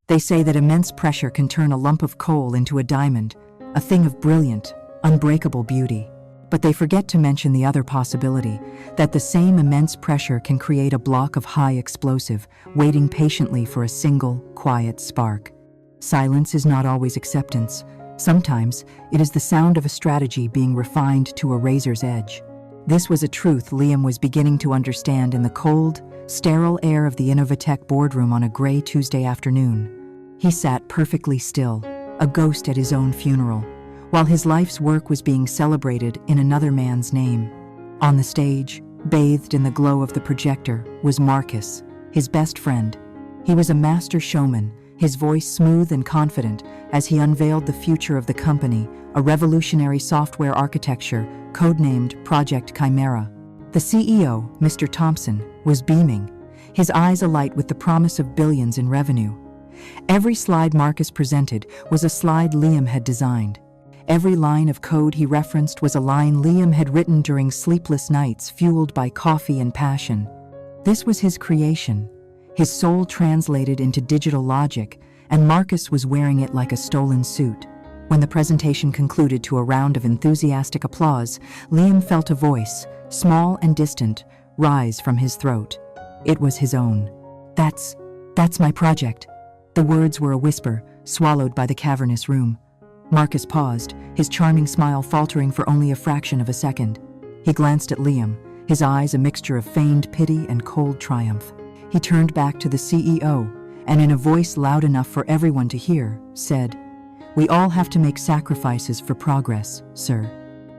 They say that immense pressure can turn a lump of coal into a diamond, a thing of brilliant, unbreakable beauty. But they forget to mention the other possibility, that the same immense pressure can create a block of high explosive, waiting patiently for a single, quiet spark. Silence is not always acceptance. Sometimes, it is the sound of a strategy being refined to a razor's edge. This was a truth Liam was beginning to understand in the cold, sterile air of the Innovatech boardroom on a gray Tuesday afternoon. He sat perfectly still, a ghost at his own funeral, while his life's work was being celebrated in another man's name. On the stage, bathed in the glow of the projector, was Marcus, his best friend. He was a master showman, his voice smooth and confident as he unveiled the future of the company, a revolutionary software architecture codenamed Project Chimera. The CEO, Mr. Thompson, was beaming, his eyes alight with the promise of billions in revenue. Every slide Marcus presented was a slide Liam had designed. Every line of code he referenced was a line Liam had written during sleepless nights fueled by coffee and passion. This was his creation, his soul translated into digital logic, and Marcus was wearing it like a stolen suit. When the presentation concluded to a round of enthusiastic applause, Liam felt a voice, small and distant, rise from his throat. It was his own. That's my project." The words were a whisper, swallowed by the cavernous room. Marcus paused, his charming smile faltering for only a fraction of a second. He glanced at Liam, his eyes a mixture of feigned pity and cold triumph. He turned back to the CEO, and in a voice loud enough for everyone to hear, said, "We all have to make sacrifices for progress, sir.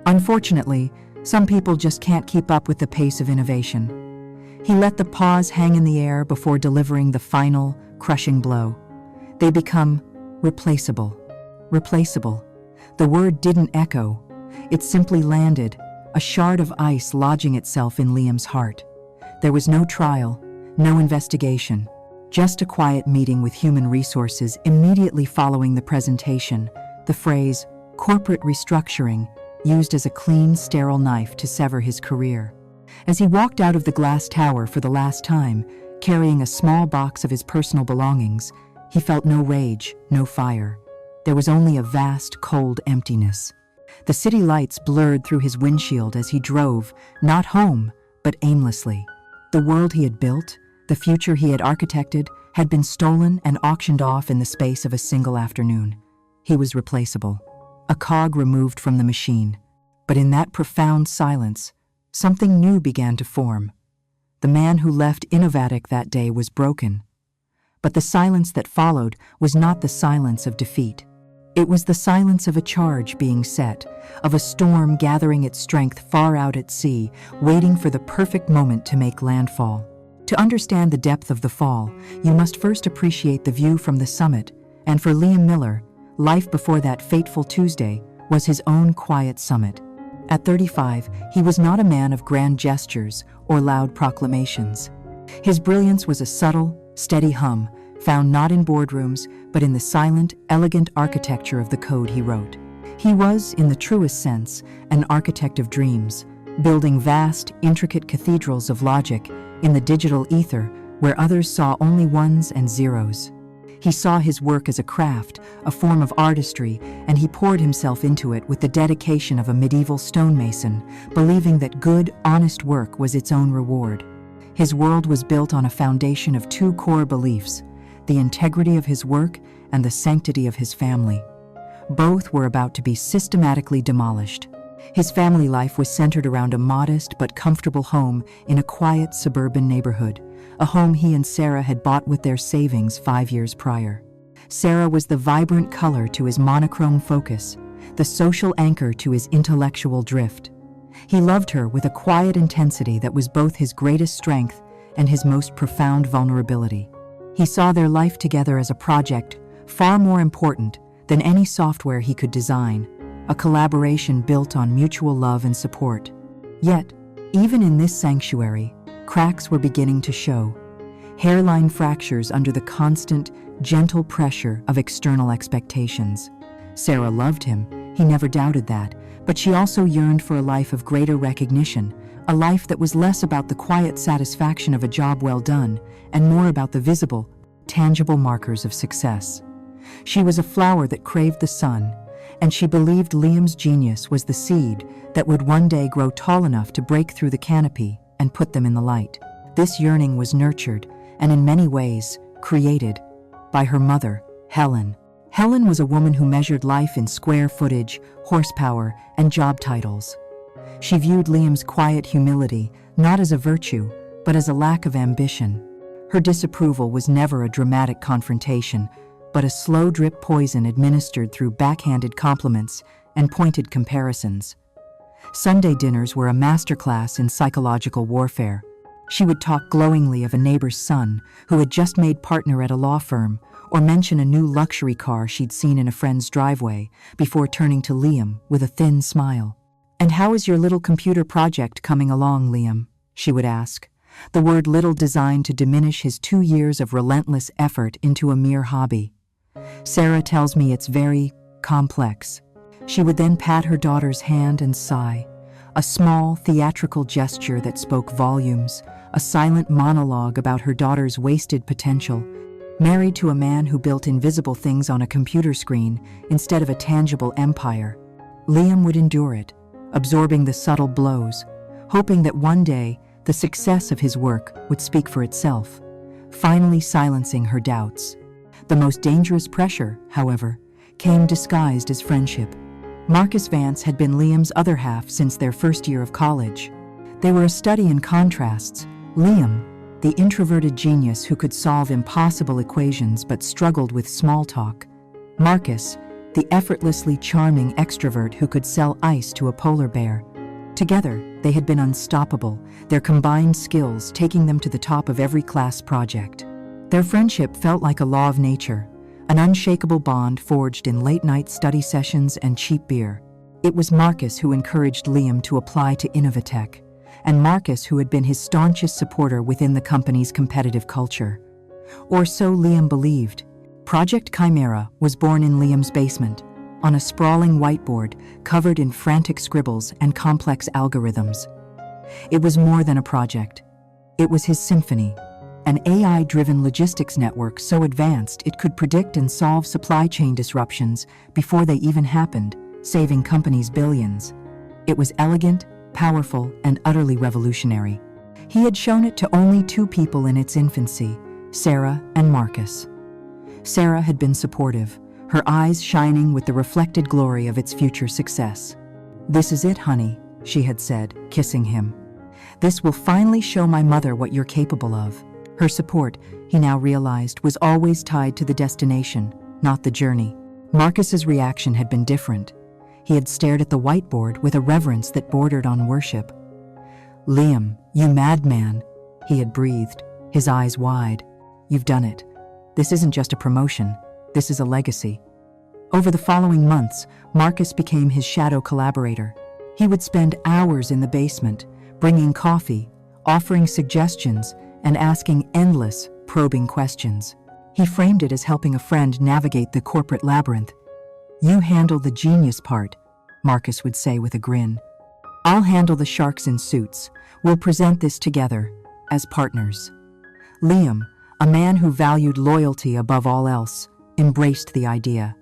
Unfortunately, some people just can't keep up with the pace of innovation." He let the pause hang in the air before delivering the final, crushing blow. They become replaceable. Replaceable. The word didn't echo. It simply landed, a shard of ice lodging itself in Liam's heart. There was no trial, no investigation, just a quiet meeting with human resources immediately following the presentation, the phrase, corporate restructuring, used as a clean, sterile knife to sever his career. As he walked out of the glass tower for the last time, carrying a small box of his personal belongings, he felt no rage, no fire. There was only a vast, cold emptiness. The city lights blurred through his windshield as he drove, not home, but aimlessly. The world he had built, the future he had architected, had been stolen and auctioned off in the space of a single afternoon. He was replaceable, a cog removed from the machine. But in that profound silence, something new began to form. The man who left Innovatech that day was broken. But the silence that followed was not the silence of defeat. It was the silence of a charge being set, of a storm gathering its strength far out at sea, waiting for the perfect moment to make landfall. To understand the depth of the fall, you must first appreciate the view from the summit, and for Liam Miller, life before that fateful Tuesday was his own quiet summit. At 35, he was not a man of grand gestures or loud proclamations. His brilliance was a subtle, steady hum, found not in boardrooms, but in the silent, elegant architecture of the code he wrote. He was, in the truest sense, an architect of dreams, building vast, intricate cathedrals of logic in the digital ether where others saw only ones and zeros. He saw his work as a craft, a form of artistry, and he poured himself into it with the dedication of a medieval stonemason, believing that good, honest work was its own reward. His world was built on a foundation of two core beliefs: the integrity of his work and the sanctity of his family. Both were about to be systematically demolished. His family life was centered around a modest but comfortable home in a quiet suburban neighborhood, a home he and Sarah had bought with their savings 5 years prior. Sarah was the vibrant color to his monochrome focus, the social anchor to his intellectual drift. He loved her with a quiet intensity that was both his greatest strength and his most profound vulnerability. He saw their life together as a project far more important than any software he could design, a collaboration built on mutual love and support. Yet, even in this sanctuary, cracks were beginning to show, hairline fractures under the constant, gentle pressure of external expectations. Sarah loved him, he never doubted that, but she also yearned for a life of greater recognition, a life that was less about the quiet satisfaction of a job well done and more about the visible, tangible markers of success. She was a flower that craved the sun, and she believed Liam's genius was the seed that would one day grow tall enough to break through the canopy and put them in the light. This yearning was nurtured, and in many ways, created, by her mother, Helen. Helen was a woman who measured life in square footage, horsepower, and job titles. She viewed Liam's quiet humility not as a virtue, but as a lack of ambition. Her disapproval was never a dramatic confrontation, but a slow drip poison administered through backhanded compliments and pointed comparisons. Sunday dinners were a masterclass in psychological warfare. She would talk glowingly of a neighbor's son who had just made partner at a law firm, or mention a new luxury car she'd seen in a friend's driveway, before turning to Liam with a thin smile. "And how is your little computer project coming along, Liam?" she would ask, the word little designed to diminish his 2 years of relentless effort into a mere hobby. "Sarah tells me it's very complex." She would then pat her daughter's hand and sigh, a small, theatrical gesture that spoke volumes, a silent monologue about her daughter's wasted potential. Married to a man who built invisible things on a computer screen instead of a tangible empire, Liam would endure it, absorbing the subtle blows, hoping that one day the success of his work would speak for itself, finally silencing her doubts. The most dangerous pressure, however, came disguised as friendship. Marcus Vance had been Liam's other half since their first year of college. They were a study in contrasts. Liam, the introverted genius who could solve impossible equations but struggled with small talk. Marcus, the effortlessly charming extrovert who could sell ice to a polar bear. Together, they had been unstoppable, their combined skills taking them to the top of every class project. Their friendship felt like a law of nature, an unshakable bond forged in late-night study sessions and cheap beer. It was Marcus who encouraged Liam to apply to Innovatech, and Marcus who had been his staunchest supporter within the company's competitive culture. Or so Liam believed. Project Chimera was born in Liam's basement, on a sprawling whiteboard covered in frantic scribbles and complex algorithms. It was more than a project. It was his symphony, an AI-driven logistics network so advanced it could predict and solve supply chain disruptions before they even happened, saving companies billions. It was elegant, powerful, and utterly revolutionary. He had shown it to only 2 people in its infancy, Sarah and Marcus. Sarah had been supportive, her eyes shining with the reflected glory of its future success. "This is it, honey," she had said, kissing him. "This will finally show my mother what you're capable of." Her support, he now realized, was always tied to the destination, not the journey. Marcus's reaction had been different. He had stared at the whiteboard with a reverence that bordered on worship. "Liam, you madman," he had breathed, his eyes wide. "You've done it. This isn't just a promotion. This is a legacy." Over the following months, Marcus became his shadow collaborator. He would spend hours in the basement, bringing coffee, offering suggestions, and asking endless, probing questions. He framed it as helping a friend navigate the corporate labyrinth. "You handle the genius part," Marcus would say with a grin. "I'll handle the sharks in suits. We'll present this together, as partners." Liam, a man who valued loyalty above all else, embraced the idea.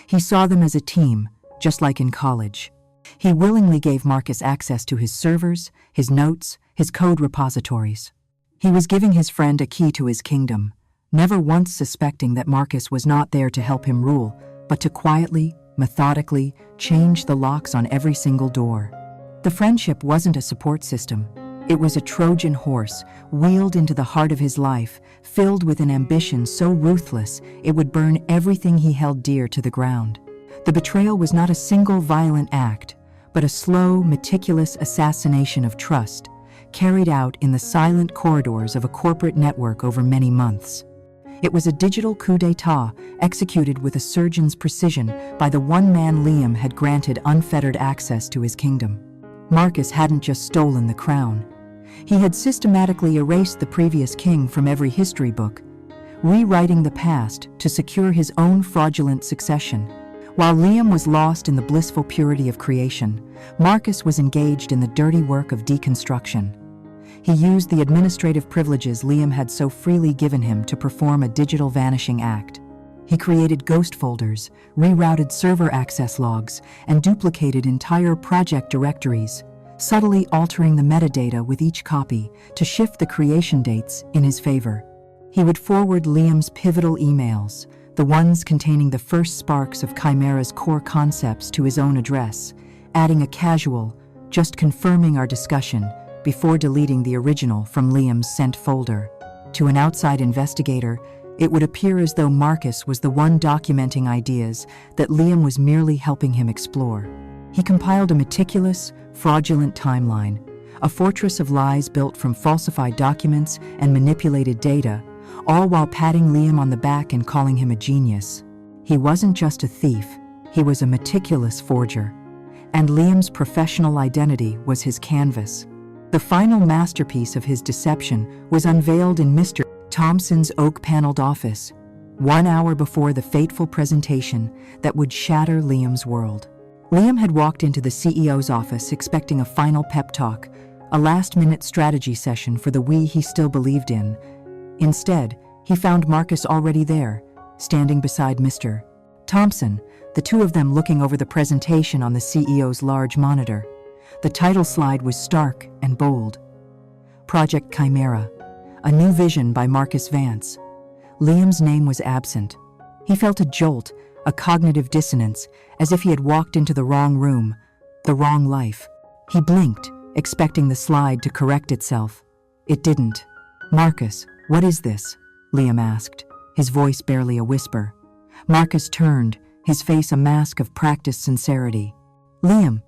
He saw them as a team, just like in college. He willingly gave Marcus access to his servers, his notes, his code repositories. He was giving his friend a key to his kingdom, never once suspecting that Marcus was not there to help him rule, but to quietly, methodically, change the locks on every single door. The friendship wasn't a support system. It was a Trojan horse, wheeled into the heart of his life, filled with an ambition so ruthless it would burn everything he held dear to the ground. The betrayal was not a single violent act, but a slow, meticulous assassination of trust, carried out in the silent corridors of a corporate network over many months. It was a digital coup d'etat executed with a surgeon's precision by the one man Liam had granted unfettered access to his kingdom. Marcus hadn't just stolen the crown. He had systematically erased the previous king from every history book, rewriting the past to secure his own fraudulent succession. While Liam was lost in the blissful purity of creation, Marcus was engaged in the dirty work of deconstruction. He used the administrative privileges Liam had so freely given him to perform a digital vanishing act. He created ghost folders, rerouted server access logs, and duplicated entire project directories, subtly altering the metadata with each copy to shift the creation dates in his favor. He would forward Liam's pivotal emails, the ones containing the first sparks of Chimera's core concepts, to his own address, adding a casual, "just confirming our discussion," before deleting the original from Liam's sent folder. To an outside investigator, it would appear as though Marcus was the one documenting ideas that Liam was merely helping him explore. He compiled a meticulous, fraudulent timeline, a fortress of lies built from falsified documents and manipulated data, all while patting Liam on the back and calling him a genius. He wasn't just a thief, he was a meticulous forger. And Liam's professional identity was his canvas. The final masterpiece of his deception was unveiled in Mr. Thompson's oak-paneled office, 1 hour before the fateful presentation that would shatter Liam's world. Liam had walked into the CEO's office expecting a final pep talk, a last-minute strategy session for the we he still believed in. Instead, he found Marcus already there, standing beside Mr. Thompson, the two of them looking over the presentation on the CEO's large monitor. The title slide was stark and bold. Project Chimera, a new vision by Marcus Vance. Liam's name was absent. He felt a jolt, a cognitive dissonance, as if he had walked into the wrong room, the wrong life. He blinked, expecting the slide to correct itself. It didn't. "Marcus, what is this?" Liam asked, his voice barely a whisper. Marcus turned, his face a mask of practiced sincerity. "Liam,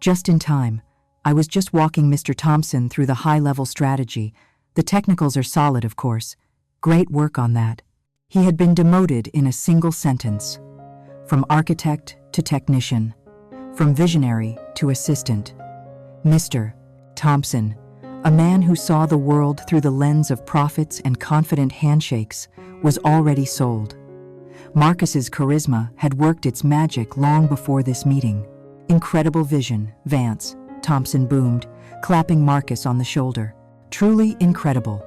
just in time. I was just walking Mr. Thompson through the high-level strategy. The technicals are solid, of course. Great work on that." He had been demoted in a single sentence. From architect to technician. From visionary to assistant. Mr. Thompson, a man who saw the world through the lens of profits and confident handshakes, was already sold. Marcus's charisma had worked its magic long before this meeting. "Incredible vision, Vance," Thompson boomed, clapping Marcus on the shoulder. "Truly incredible."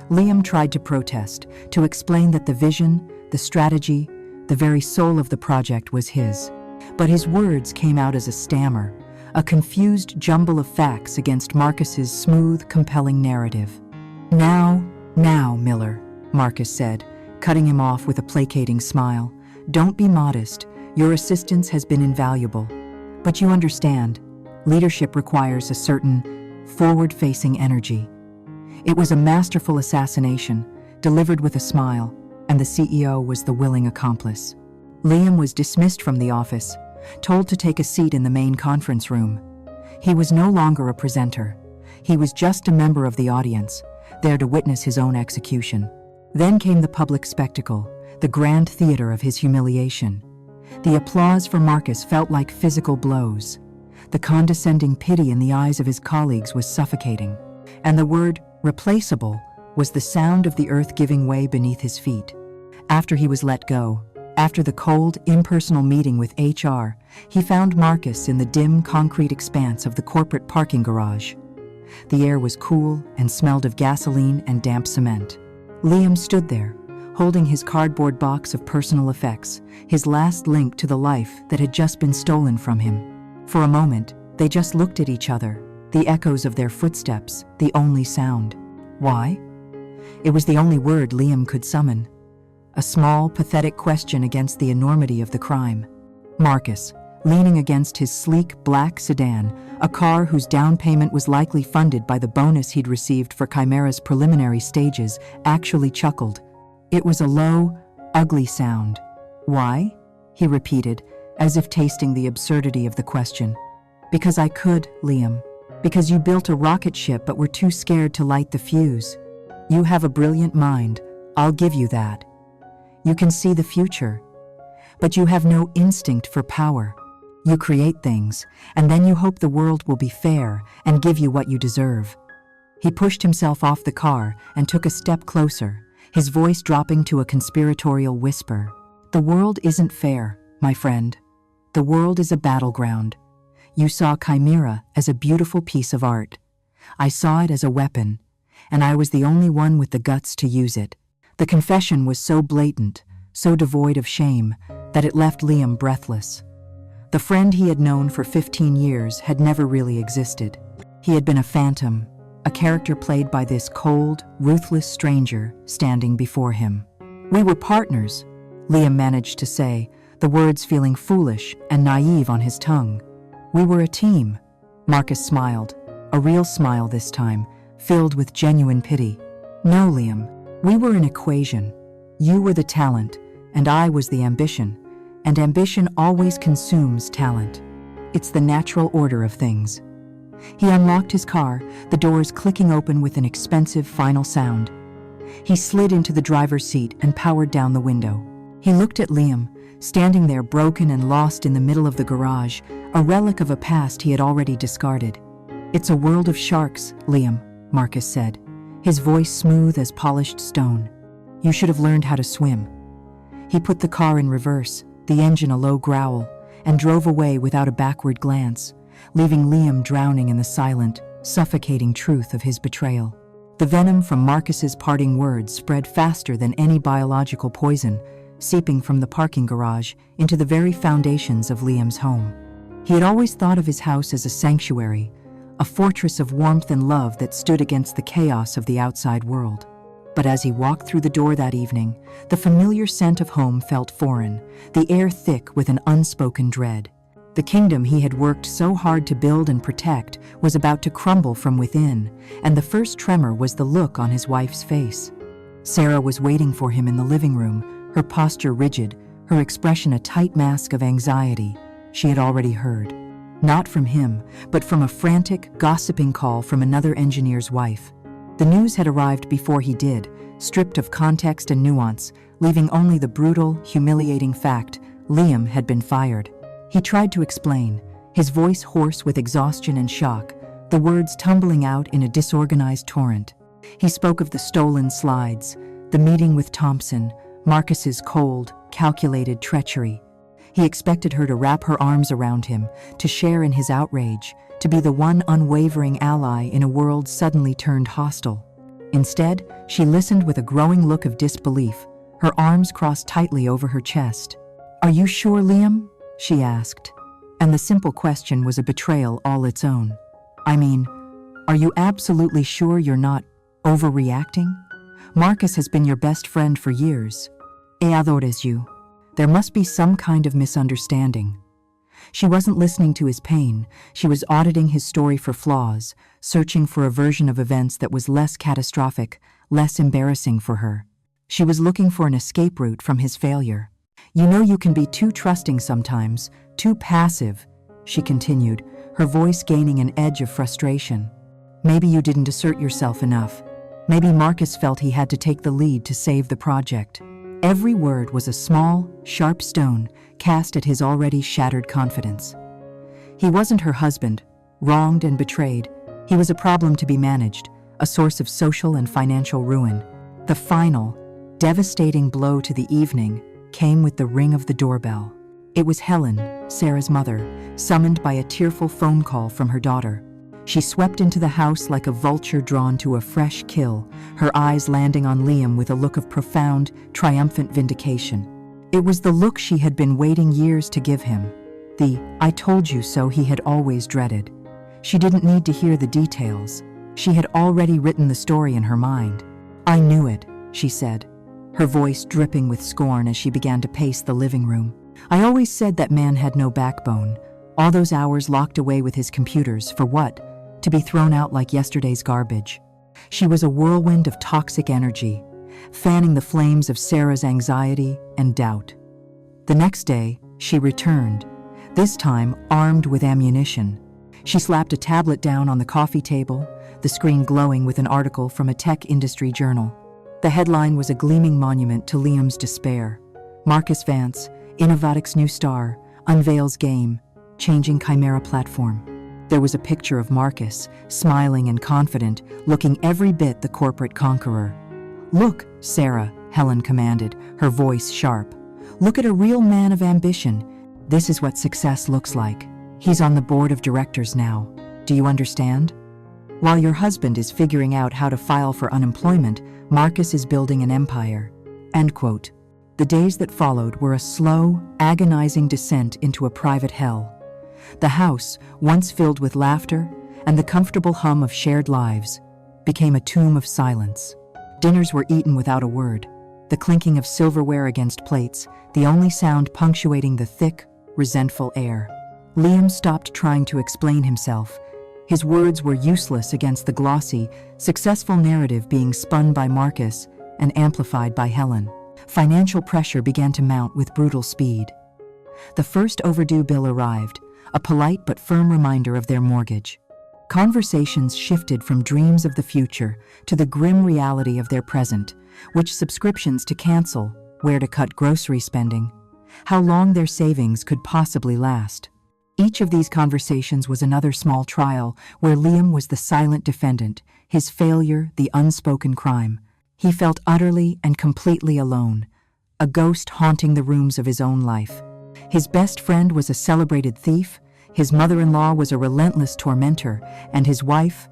Liam tried to protest, to explain that the vision, the strategy, the very soul of the project was his. But his words came out as a stammer, a confused jumble of facts against Marcus's smooth, compelling narrative. Now, Miller," Marcus said, cutting him off with a placating smile. "Don't be modest. Your assistance has been invaluable. But you understand, leadership requires a certain forward-facing energy." It was a masterful assassination, delivered with a smile, and the CEO was the willing accomplice. Liam was dismissed from the office, told to take a seat in the main conference room. He was no longer a presenter. He was just a member of the audience, there to witness his own execution. Then came the public spectacle, the grand theater of his humiliation. The applause for Marcus felt like physical blows. The condescending pity in the eyes of his colleagues was suffocating. And the word replaceable was the sound of the earth giving way beneath his feet. After he was let go, after the cold, impersonal meeting with HR, he found Marcus in the dim, concrete expanse of the corporate parking garage. The air was cool and smelled of gasoline and damp cement. Liam stood there, holding his cardboard box of personal effects, his last link to the life that had just been stolen from him. For a moment, they just looked at each other, the echoes of their footsteps, the only sound. Why? It was the only word Liam could summon. A small, pathetic question against the enormity of the crime. Marcus, leaning against his sleek, black sedan, a car whose down payment was likely funded by the bonus he'd received for Chimera's preliminary stages, actually chuckled. It was a low, ugly sound. "Why?" he repeated, as if tasting the absurdity of the question. "Because I could, Liam. Because you built a rocket ship but were too scared to light the fuse. You have a brilliant mind, I'll give you that. You can see the future. But you have no instinct for power. You create things, and then you hope the world will be fair and give you what you deserve." He pushed himself off the car and took a step closer, his voice dropping to a conspiratorial whisper. "The world isn't fair, my friend. The world is a battleground. You saw Chimera as a beautiful piece of art. I saw it as a weapon, and I was the only one with the guts to use it. The confession was so blatant, so devoid of shame, that it left Liam breathless. The friend he had known for 15 years had never really existed. He had been a phantom, a character played by this cold, ruthless stranger standing before him. "We were partners," Liam managed to say, the words feeling foolish and naive on his tongue. "We were a team." Marcus smiled, a real smile this time, filled with genuine pity. "No, Liam, we were an equation. You were the talent, and I was the ambition, and ambition always consumes talent. It's the natural order of things." He unlocked his car, the doors clicking open with an expensive final sound. He slid into the driver's seat and powered down the window. He looked at Liam, standing there broken and lost in the middle of the garage, a relic of a past he had already discarded. "It's a world of sharks, Liam," Marcus said, his voice smooth as polished stone. "You should have learned how to swim." He put the car in reverse, the engine a low growl, and drove away without a backward glance, leaving Liam drowning in the silent, suffocating truth of his betrayal. The venom from Marcus's parting words spread faster than any biological poison, seeping from the parking garage into the very foundations of Liam's home. He had always thought of his house as a sanctuary, a fortress of warmth and love that stood against the chaos of the outside world. But as he walked through the door that evening, the familiar scent of home felt foreign, the air thick with an unspoken dread. The kingdom he had worked so hard to build and protect was about to crumble from within, and the first tremor was the look on his wife's face. Sarah was waiting for him in the living room, her posture rigid, her expression a tight mask of anxiety. She had already heard. Not from him, but from a frantic, gossiping call from another engineer's wife. The news had arrived before he did, stripped of context and nuance, leaving only the brutal, humiliating fact: Liam had been fired. He tried to explain, his voice hoarse with exhaustion and shock, the words tumbling out in a disorganized torrent. He spoke of the stolen slides, the meeting with Thompson, Marcus's cold, calculated treachery. He expected her to wrap her arms around him, to share in his outrage, to be the one unwavering ally in a world suddenly turned hostile. Instead, she listened with a growing look of disbelief, her arms crossed tightly over her chest. "Are you sure, Liam?" she asked. And the simple question was a betrayal all its own. "I mean, are you absolutely sure you're not overreacting? Marcus has been your best friend for years. E adores you. There must be some kind of misunderstanding." She wasn't listening to his pain, she was auditing his story for flaws, searching for a version of events that was less catastrophic, less embarrassing for her. She was looking for an escape route from his failure. "You know you can be too trusting sometimes, too passive," she continued, her voice gaining an edge of frustration. "Maybe you didn't assert yourself enough. Maybe Marcus felt he had to take the lead to save the project." Every word was a small, sharp stone cast at his already shattered confidence. He wasn't her husband, wronged and betrayed. He was a problem to be managed, a source of social and financial ruin. The final, devastating blow to the evening came with the ring of the doorbell. It was Helen, Sarah's mother, summoned by a tearful phone call from her daughter. She swept into the house like a vulture drawn to a fresh kill, her eyes landing on Liam with a look of profound, triumphant vindication. It was the look she had been waiting years to give him, the "I told you so" he had always dreaded. She didn't need to hear the details. She had already written the story in her mind. "I knew it," she said, her voice dripping with scorn as she began to pace the living room. "I always said that man had no backbone. All those hours locked away with his computers, for what? To be thrown out like yesterday's garbage." She was a whirlwind of toxic energy, fanning the flames of Sarah's anxiety and doubt. The next day, she returned, this time armed with ammunition. She slapped a tablet down on the coffee table, the screen glowing with an article from a tech industry journal. The headline was a gleaming monument to Liam's despair. Marcus Vance, Innovatic's new star, unveils game, changing Chimera platform. There was a picture of Marcus, smiling and confident, looking every bit the corporate conqueror. "Look, Sarah," Helen commanded, her voice sharp. "Look at a real man of ambition. This is what success looks like. He's on the board of directors now. Do you understand?" While your husband is figuring out how to file for unemployment, Marcus is building an empire." End quote. The days that followed were a slow, agonizing descent into a private hell. The house, once filled with laughter and the comfortable hum of shared lives, became a tomb of silence. Dinners were eaten without a word, the clinking of silverware against plates, the only sound punctuating the thick, resentful air. Liam stopped trying to explain himself. His words were useless against the glossy, successful narrative being spun by Marcus and amplified by Helen. Financial pressure began to mount with brutal speed. The first overdue bill arrived, a polite but firm reminder of their mortgage. Conversations shifted from dreams of the future to the grim reality of their present, which subscriptions to cancel, where to cut grocery spending, how long their savings could possibly last. Each of these conversations was another small trial where Liam was the silent defendant, his failure the unspoken crime. He felt utterly and completely alone, a ghost haunting the rooms of his own life. His best friend was a celebrated thief, his mother-in-law was a relentless tormentor, and his wife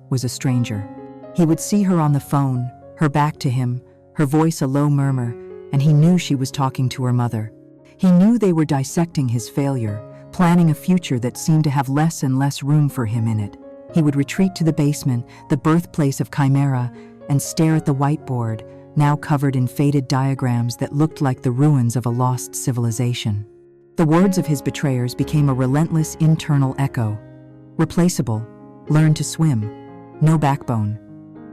was a stranger. He would see her on the phone, her back to him, her voice a low murmur, and he knew she was talking to her mother. He knew they were dissecting his failure, planning a future that seemed to have less and less room for him in it. He would retreat to the basement, the birthplace of Chimera, and stare at the whiteboard, now covered in faded diagrams that looked like the ruins of a lost civilization. The words of his betrayers became a relentless internal echo. Replaceable, learn to swim, no backbone.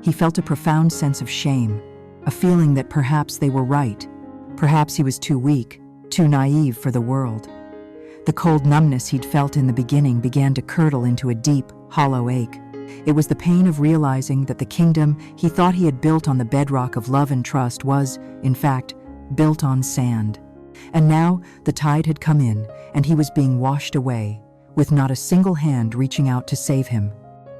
He felt a profound sense of shame, a feeling that perhaps they were right. Perhaps he was too weak, too naive for the world. The cold numbness he'd felt in the beginning began to curdle into a deep, hollow ache. It was the pain of realizing that the kingdom he thought he had built on the bedrock of love and trust was, in fact, built on sand. And now the tide had come in, and he was being washed away, with not a single hand reaching out to save him.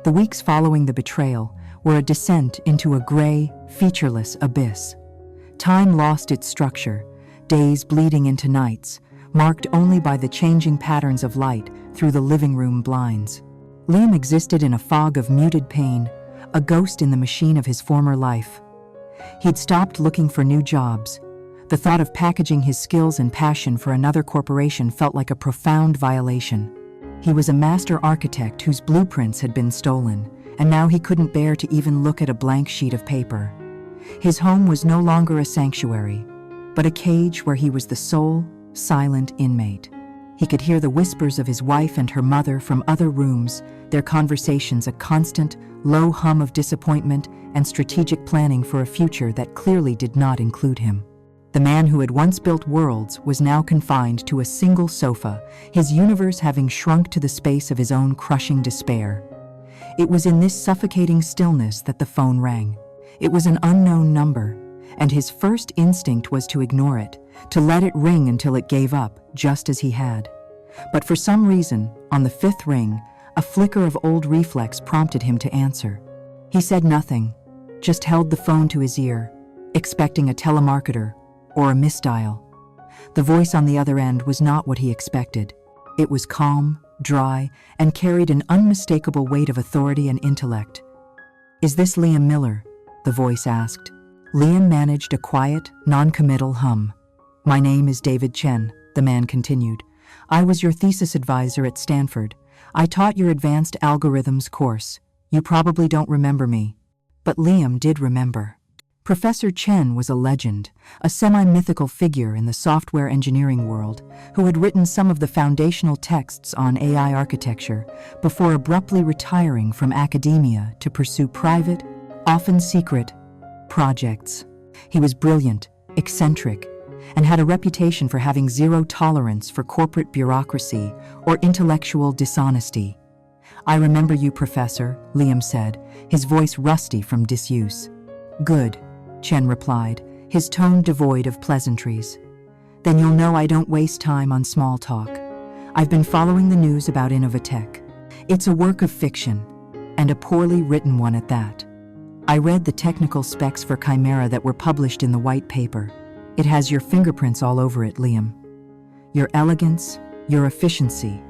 The weeks following the betrayal were a descent into a gray, featureless abyss. Time lost its structure, days bleeding into nights, marked only by the changing patterns of light through the living room blinds. Liam existed in a fog of muted pain, a ghost in the machine of his former life. He'd stopped looking for new jobs. The thought of packaging his skills and passion for another corporation felt like a profound violation. He was a master architect whose blueprints had been stolen, and now he couldn't bear to even look at a blank sheet of paper. His home was no longer a sanctuary, but a cage where he was the sole, silent inmate. He could hear the whispers of his wife and her mother from other rooms, their conversations a constant, low hum of disappointment and strategic planning for a future that clearly did not include him. The man who had once built worlds was now confined to a single sofa, his universe having shrunk to the space of his own crushing despair. It was in this suffocating stillness that the phone rang. It was an unknown number, and his first instinct was to ignore it, to let it ring until it gave up, just as he had. But for some reason, on the fifth ring, a flicker of old reflex prompted him to answer. He said nothing, just held the phone to his ear, expecting a telemarketer or a misdial. The voice on the other end was not what he expected. It was calm, dry, and carried an unmistakable weight of authority and intellect. "Is this Liam Miller?" the voice asked. Liam managed a quiet, non-committal hum. "My name is David Chen," the man continued. "I was your thesis advisor at Stanford. I taught your advanced algorithms course. You probably don't remember me." But Liam did remember. Professor Chen was a legend, a semi-mythical figure in the software engineering world who had written some of the foundational texts on AI architecture before abruptly retiring from academia to pursue private, often secret, projects. He was brilliant, eccentric, and had a reputation for having zero tolerance for corporate bureaucracy or intellectual dishonesty. "I remember you, Professor," Liam said, his voice rusty from disuse. "Good," Chen replied, his tone devoid of pleasantries. "Then you'll know I don't waste time on small talk. I've been following the news about Innovatech. It's a work of fiction, and a poorly written one at that. I read the technical specs for Chimera that were published in the white paper. It has your fingerprints all over it, Liam. Your elegance, your efficiency.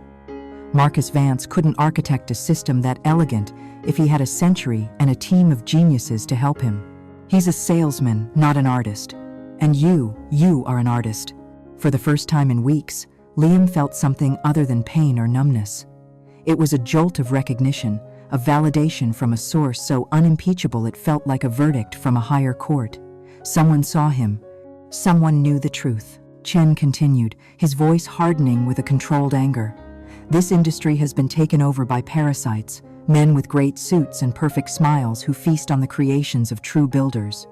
Marcus Vance couldn't architect a system that elegant if he had a century and a team of geniuses to help him. He's a salesman, not an artist. And you are an artist. For the first time in weeks, Liam felt something other than pain or numbness. It was a jolt of recognition, of validation from a source so unimpeachable it felt like a verdict from a higher court. Someone saw him. Someone knew the truth. Chen continued, his voice hardening with a controlled anger. This industry has been taken over by parasites, men with great suits and perfect smiles who feast on the creations of true builders.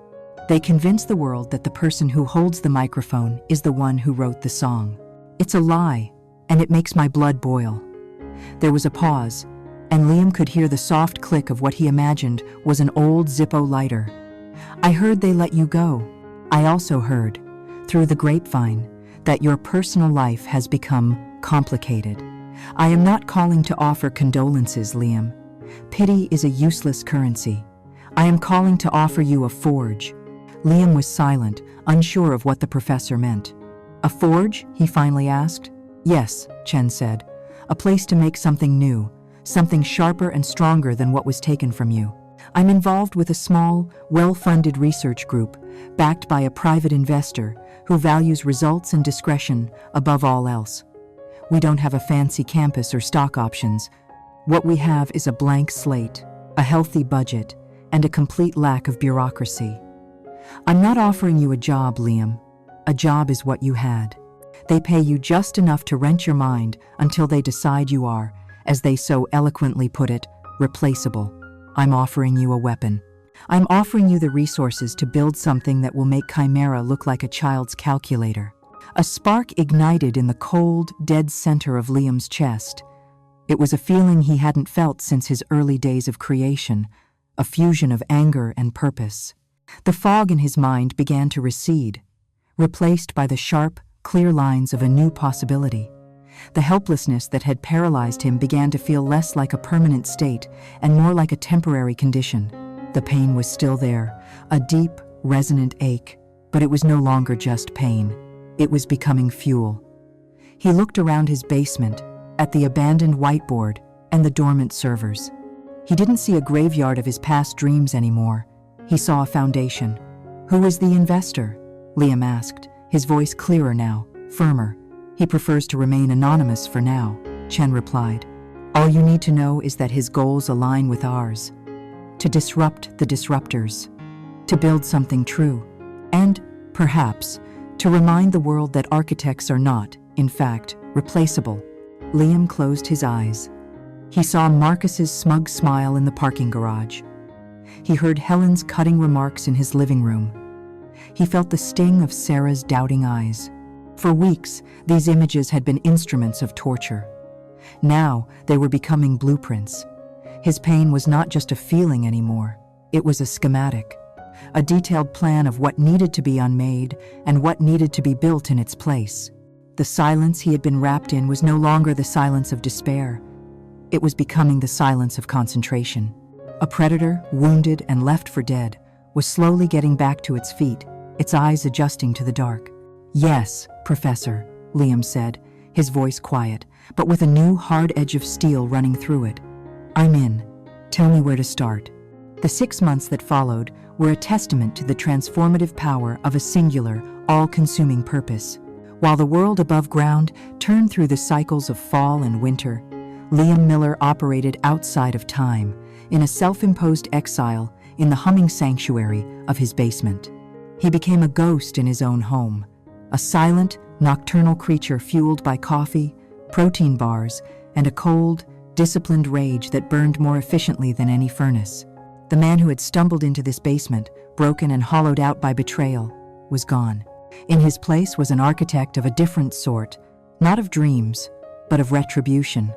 They convince the world that the person who holds the microphone is the one who wrote the song. It's a lie, and it makes my blood boil. There was a pause, and Liam could hear the soft click of what he imagined was an old Zippo lighter. I heard they let you go. I also heard, through the grapevine, that your personal life has become complicated. I am not calling to offer condolences, Liam. Pity is a useless currency. I am calling to offer you a forge. Liam was silent, unsure of what the professor meant. A forge? He finally asked. Yes, Chen said. A place to make something new, something sharper and stronger than what was taken from you. I'm involved with a small, well-funded research group, backed by a private investor who values results and discretion above all else. We don't have a fancy campus or stock options. What we have is a blank slate, a healthy budget, and a complete lack of bureaucracy. I'm not offering you a job, Liam. A job is what you had. They pay you just enough to rent your mind until they decide you are, as they so eloquently put it, replaceable. I'm offering you a weapon. I'm offering you the resources to build something that will make Chimera look like a child's calculator. A spark ignited in the cold, dead center of Liam's chest. It was a feeling he hadn't felt since his early days of creation, a fusion of anger and purpose. The fog in his mind began to recede, replaced by the sharp, clear lines of a new possibility. The helplessness that had paralyzed him began to feel less like a permanent state and more like a temporary condition. The pain was still there, a deep, resonant ache, but it was no longer just pain. It was becoming fuel. He looked around his basement, at the abandoned whiteboard and the dormant servers. He didn't see a graveyard of his past dreams anymore. He saw a foundation. Who was the investor? Liam asked, his voice clearer now, firmer. He prefers to remain anonymous for now, Chen replied. All you need to know is that his goals align with ours. To disrupt the disruptors. To build something true. And, perhaps, to remind the world that architects are not, in fact, replaceable. Liam closed his eyes. He saw Marcus's smug smile in the parking garage. He heard Helen's cutting remarks in his living room. He felt the sting of Sarah's doubting eyes. For weeks, these images had been instruments of torture. Now, they were becoming blueprints. His pain was not just a feeling anymore. It was a schematic, a detailed plan of what needed to be unmade and what needed to be built in its place. The silence he had been wrapped in was no longer the silence of despair. It was becoming the silence of concentration. A predator, wounded and left for dead, was slowly getting back to its feet, its eyes adjusting to the dark. Yes, Professor, Liam said, his voice quiet, but with a new hard edge of steel running through it. I'm in. Tell me where to start. The 6 months that followed were a testament to the transformative power of a singular, all-consuming purpose. While the world above ground turned through the cycles of fall and winter, Liam Miller operated outside of time, in a self-imposed exile in the humming sanctuary of his basement. He became a ghost in his own home, a silent, nocturnal creature fueled by coffee, protein bars, and a cold, disciplined rage that burned more efficiently than any furnace. The man who had stumbled into this basement, broken and hollowed out by betrayal, was gone. In his place was an architect of a different sort, not of dreams, but of retribution.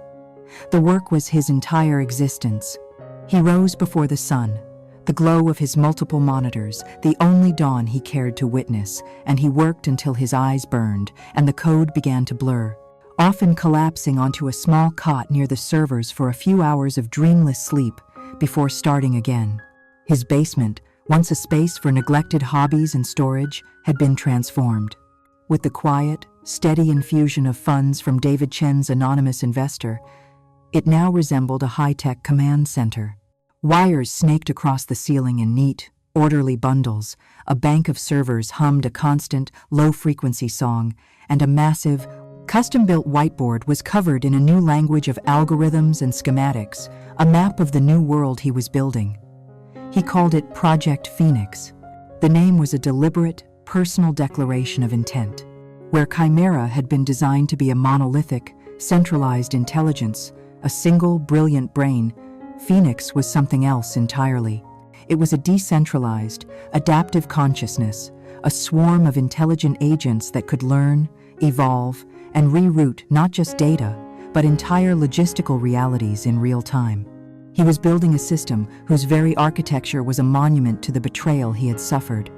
The work was his entire existence. He rose before the sun, the glow of his multiple monitors, the only dawn he cared to witness, and he worked until his eyes burned and the code began to blur, often collapsing onto a small cot near the servers for a few hours of dreamless sleep before starting again. His basement, once a space for neglected hobbies and storage, had been transformed. With the quiet, steady infusion of funds from David Chen's anonymous investor, it now resembled a high-tech command center. Wires snaked across the ceiling in neat, orderly bundles. A bank of servers hummed a constant, low-frequency song, and a massive, custom-built whiteboard was covered in a new language of algorithms and schematics, a map of the new world he was building. He called it Project Phoenix. The name was a deliberate, personal declaration of intent. Where Chimera had been designed to be a monolithic, centralized intelligence, a single, brilliant brain, Phoenix was something else entirely. It was a decentralized, adaptive consciousness, a swarm of intelligent agents that could learn, evolve, and reroute not just data, but entire logistical realities in real time. He was building a system whose very architecture was a monument to the betrayal he had suffered.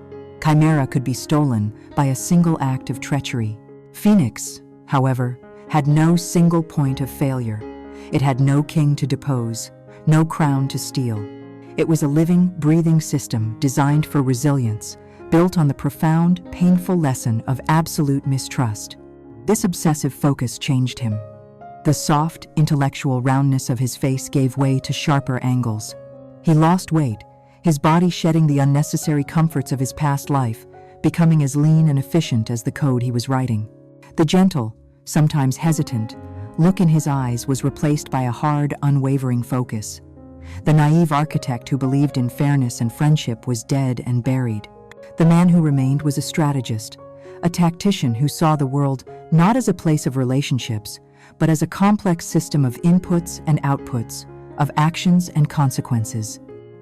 Chimera could be stolen by a single act of treachery. Phoenix, however, had no single point of failure. It had no king to depose, no crown to steal. It was a living, breathing system designed for resilience, built on the profound, painful lesson of absolute mistrust. This obsessive focus changed him. The soft, intellectual roundness of his face gave way to sharper angles. He lost weight, his body shedding the unnecessary comforts of his past life, becoming as lean and efficient as the code he was writing. The gentle, sometimes hesitant, look in his eyes was replaced by a hard, unwavering focus. The naive architect who believed in fairness and friendship was dead and buried. The man who remained was a strategist, a tactician who saw the world not as a place of relationships, but as a complex system of inputs and outputs, of actions and consequences.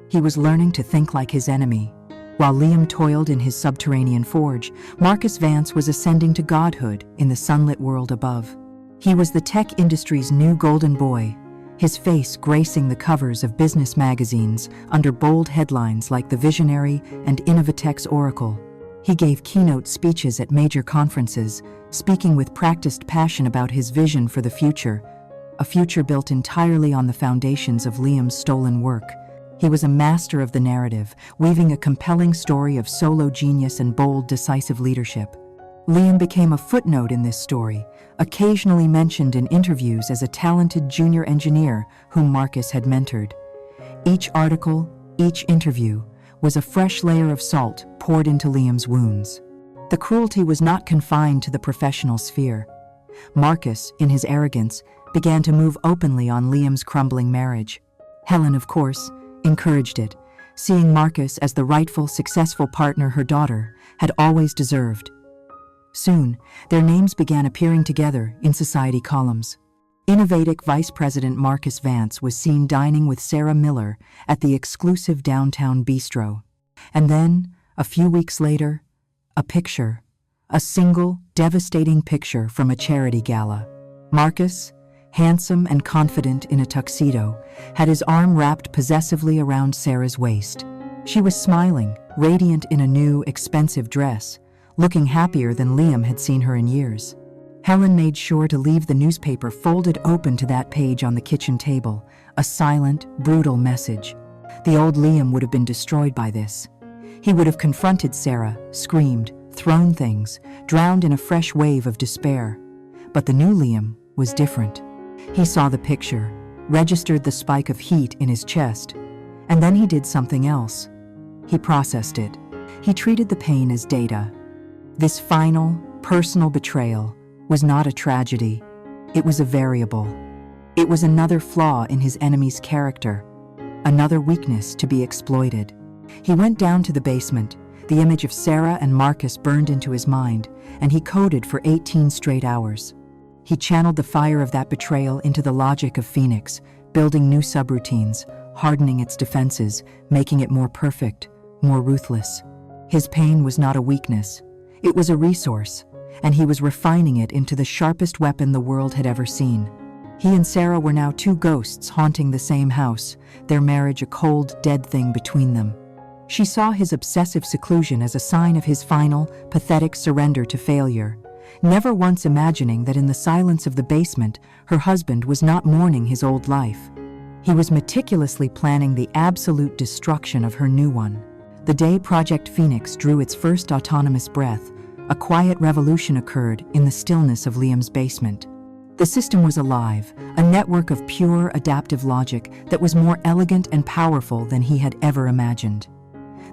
He was learning to think like his enemy. While Liam toiled in his subterranean forge, Marcus Vance was ascending to godhood in the sunlit world above. He was the tech industry's new golden boy, his face gracing the covers of business magazines under bold headlines like The Visionary and Innovatech's Oracle. He gave keynote speeches at major conferences, speaking with practiced passion about his vision for the future, a future built entirely on the foundations of Liam's stolen work. He was a master of the narrative, weaving a compelling story of solo genius and bold, decisive leadership. Liam became a footnote in this story, occasionally mentioned in interviews as a talented junior engineer whom Marcus had mentored. Each article, each interview, was a fresh layer of salt poured into Liam's wounds. The cruelty was not confined to the professional sphere. Marcus, in his arrogance, began to move openly on Liam's crumbling marriage. Helen, of course, encouraged it, seeing Marcus as the rightful, successful partner her daughter had always deserved. Soon, their names began appearing together in society columns. Innovative Vice President Marcus Vance was seen dining with Sarah Miller at the exclusive downtown bistro. And then, a few weeks later, a picture, a single, devastating picture from a charity gala. Marcus, handsome and confident in a tuxedo, had his arm wrapped possessively around Sarah's waist. She was smiling, radiant in a new, expensive dress, looking happier than Liam had seen her in years. Helen made sure to leave the newspaper folded open to that page on the kitchen table, a silent, brutal message. The old Liam would have been destroyed by this. He would have confronted Sarah, screamed, thrown things, drowned in a fresh wave of despair. But the new Liam was different. He saw the picture, registered the spike of heat in his chest, and then he did something else. He processed it. He treated the pain as data. This final, personal betrayal was not a tragedy. It was a variable. It was another flaw in his enemy's character, another weakness to be exploited. He went down to the basement. The image of Sarah and Marcus burned into his mind, and he coded for 18 straight hours. He channeled the fire of that betrayal into the logic of Phoenix, building new subroutines, hardening its defenses, making it more perfect, more ruthless. His pain was not a weakness. It was a resource, and he was refining it into the sharpest weapon the world had ever seen. He and Sarah were now two ghosts haunting the same house, their marriage a cold, dead thing between them. She saw his obsessive seclusion as a sign of his final, pathetic surrender to failure, never once imagining that in the silence of the basement, her husband was not mourning his old life. He was meticulously planning the absolute destruction of her new one. The day Project Phoenix drew its first autonomous breath, a quiet revolution occurred in the stillness of Liam's basement. The system was alive, a network of pure adaptive logic that was more elegant and powerful than he had ever imagined.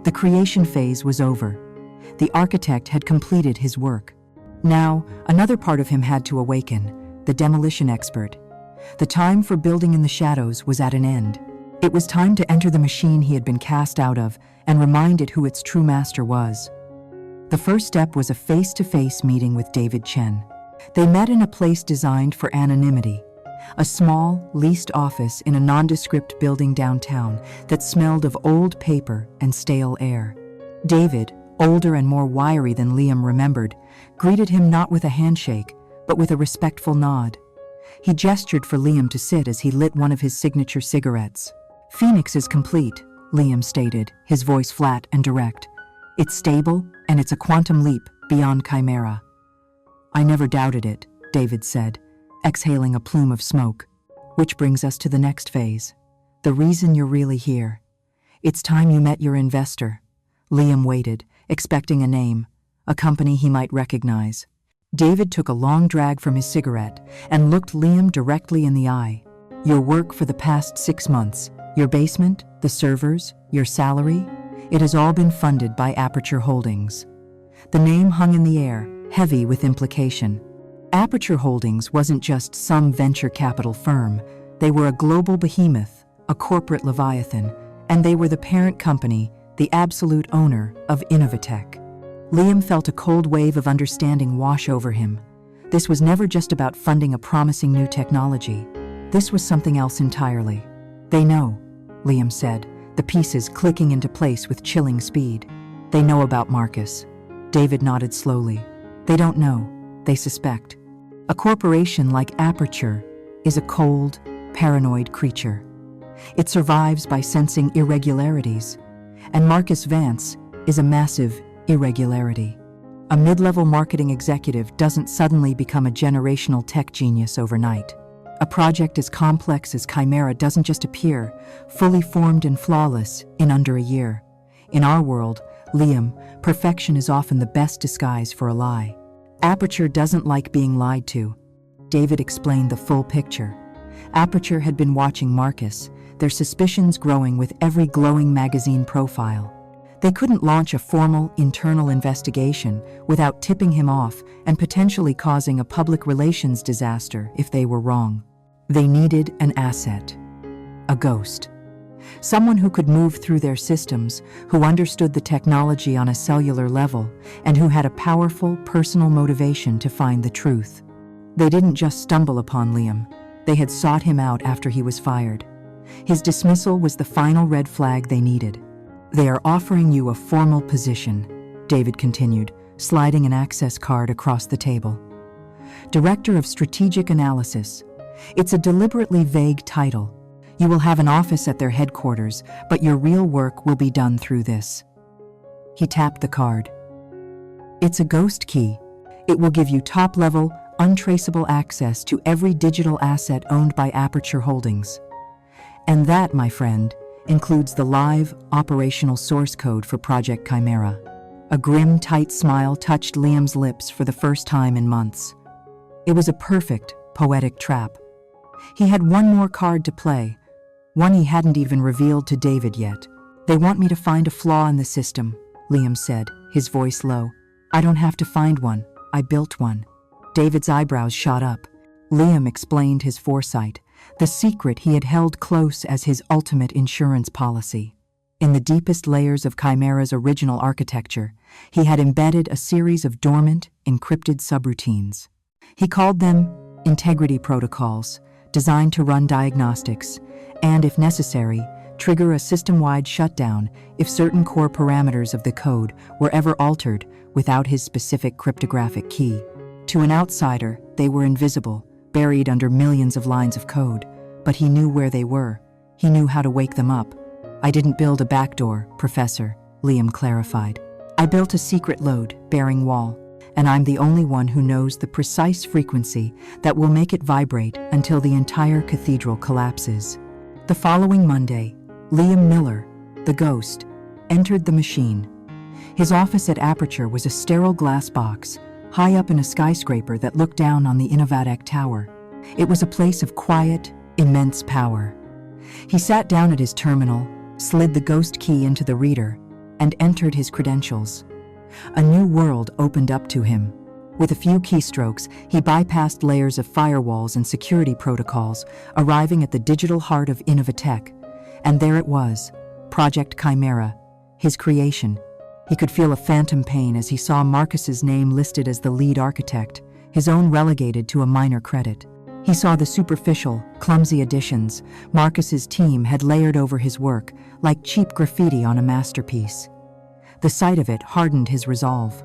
The creation phase was over. The architect had completed his work. Now, another part of him had to awaken, the demolition expert. The time for building in the shadows was at an end. It was time to enter the machine he had been cast out of and remind it who its true master was. The first step was a face-to-face meeting with David Chen. They met in a place designed for anonymity, a small, leased office in a nondescript building downtown that smelled of old paper and stale air. David, older and more wiry than Liam remembered, greeted him not with a handshake, but with a respectful nod. He gestured for Liam to sit as he lit one of his signature cigarettes. "Phoenix is complete," Liam stated, his voice flat and direct. "It's stable, and it's a quantum leap beyond Chimera." "I never doubted it," David said, exhaling a plume of smoke. "Which brings us to the next phase. The reason you're really here. It's time you met your investor." Liam waited, expecting a name, a company he might recognize. David took a long drag from his cigarette and looked Liam directly in the eye. "Your work for the past 6 months, your basement, the servers, your salary, it has all been funded by Aperture Holdings." The name hung in the air, heavy with implication. Aperture Holdings wasn't just some venture capital firm. They were a global behemoth, a corporate leviathan, and they were the parent company, the absolute owner of Innovatech. Liam felt a cold wave of understanding wash over him. This was never just about funding a promising new technology. This was something else entirely. "They know," Liam said, the pieces clicking into place with chilling speed. "They know about Marcus." David nodded slowly. "They don't know. They suspect." A corporation like Aperture is a cold, paranoid creature. It survives by sensing irregularities, and Marcus Vance is a massive irregularity. A mid-level marketing executive doesn't suddenly become a generational tech genius overnight. A project as complex as Chimera doesn't just appear, fully formed and flawless, in under a year. In our world, Liam, perfection is often the best disguise for a lie. Aperture doesn't like being lied to. David explained the full picture. Aperture had been watching Marcus, their suspicions growing with every glowing magazine profile. They couldn't launch a formal, internal investigation without tipping him off and potentially causing a public relations disaster if they were wrong. They needed an asset. A ghost. Someone who could move through their systems, who understood the technology on a cellular level, and who had a powerful, personal motivation to find the truth. They didn't just stumble upon Liam. They had sought him out after he was fired. His dismissal was the final red flag they needed. "They are offering you a formal position," David continued, sliding an access card across the table. "Director of Strategic Analysis. It's a deliberately vague title. You will have an office at their headquarters, but your real work will be done through this." He tapped the card. "It's a ghost key. It will give you top-level, untraceable access to every digital asset owned by Aperture Holdings. And that, my friend, includes the live, operational source code for Project Chimera." A grim, tight smile touched Liam's lips for the first time in months. It was a perfect, poetic trap. He had one more card to play, one he hadn't even revealed to David yet. "They want me to find a flaw in the system," Liam said, his voice low. "I don't have to find one. I built one." David's eyebrows shot up. Liam explained his foresight, the secret he had held close as his ultimate insurance policy. In the deepest layers of Chimera's original architecture, he had embedded a series of dormant, encrypted subroutines. He called them integrity protocols, designed to run diagnostics, and, if necessary, trigger a system-wide shutdown if certain core parameters of the code were ever altered without his specific cryptographic key. To an outsider, they were invisible, buried under millions of lines of code, but he knew where they were. He knew how to wake them up. "I didn't build a backdoor, Professor," Liam clarified. "I built a secret load-bearing wall, and I'm the only one who knows the precise frequency that will make it vibrate until the entire cathedral collapses." The following Monday, Liam Miller, the ghost, entered the machine. His office at Aperture was a sterile glass box, high up in a skyscraper that looked down on the Innovatech Tower. It was a place of quiet, immense power. He sat down at his terminal, slid the ghost key into the reader, and entered his credentials. A new world opened up to him. With a few keystrokes, he bypassed layers of firewalls and security protocols, arriving at the digital heart of Innovatech. And there it was, Project Chimera, his creation. He could feel a phantom pain as he saw Marcus's name listed as the lead architect, his own relegated to a minor credit. He saw the superficial, clumsy additions Marcus's team had layered over his work, like cheap graffiti on a masterpiece. The sight of it hardened his resolve.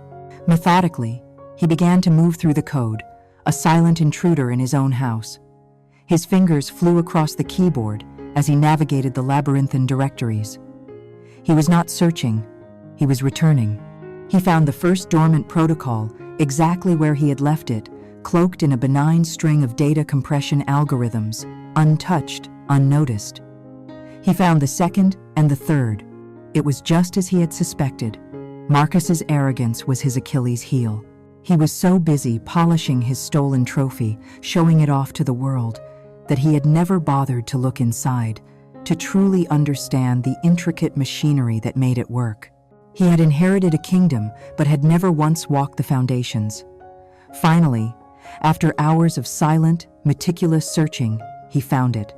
Methodically, he began to move through the code, a silent intruder in his own house. His fingers flew across the keyboard as he navigated the labyrinthine directories. He was not searching, he was returning. He found the first dormant protocol exactly where he had left it, cloaked in a benign string of data compression algorithms, untouched, unnoticed. He found the second and the third. It was just as he had suspected. Marcus's arrogance was his Achilles heel. He was so busy polishing his stolen trophy, showing it off to the world, that he had never bothered to look inside, to truly understand the intricate machinery that made it work. He had inherited a kingdom, but had never once walked the foundations. Finally, after hours of silent, meticulous searching, he found it.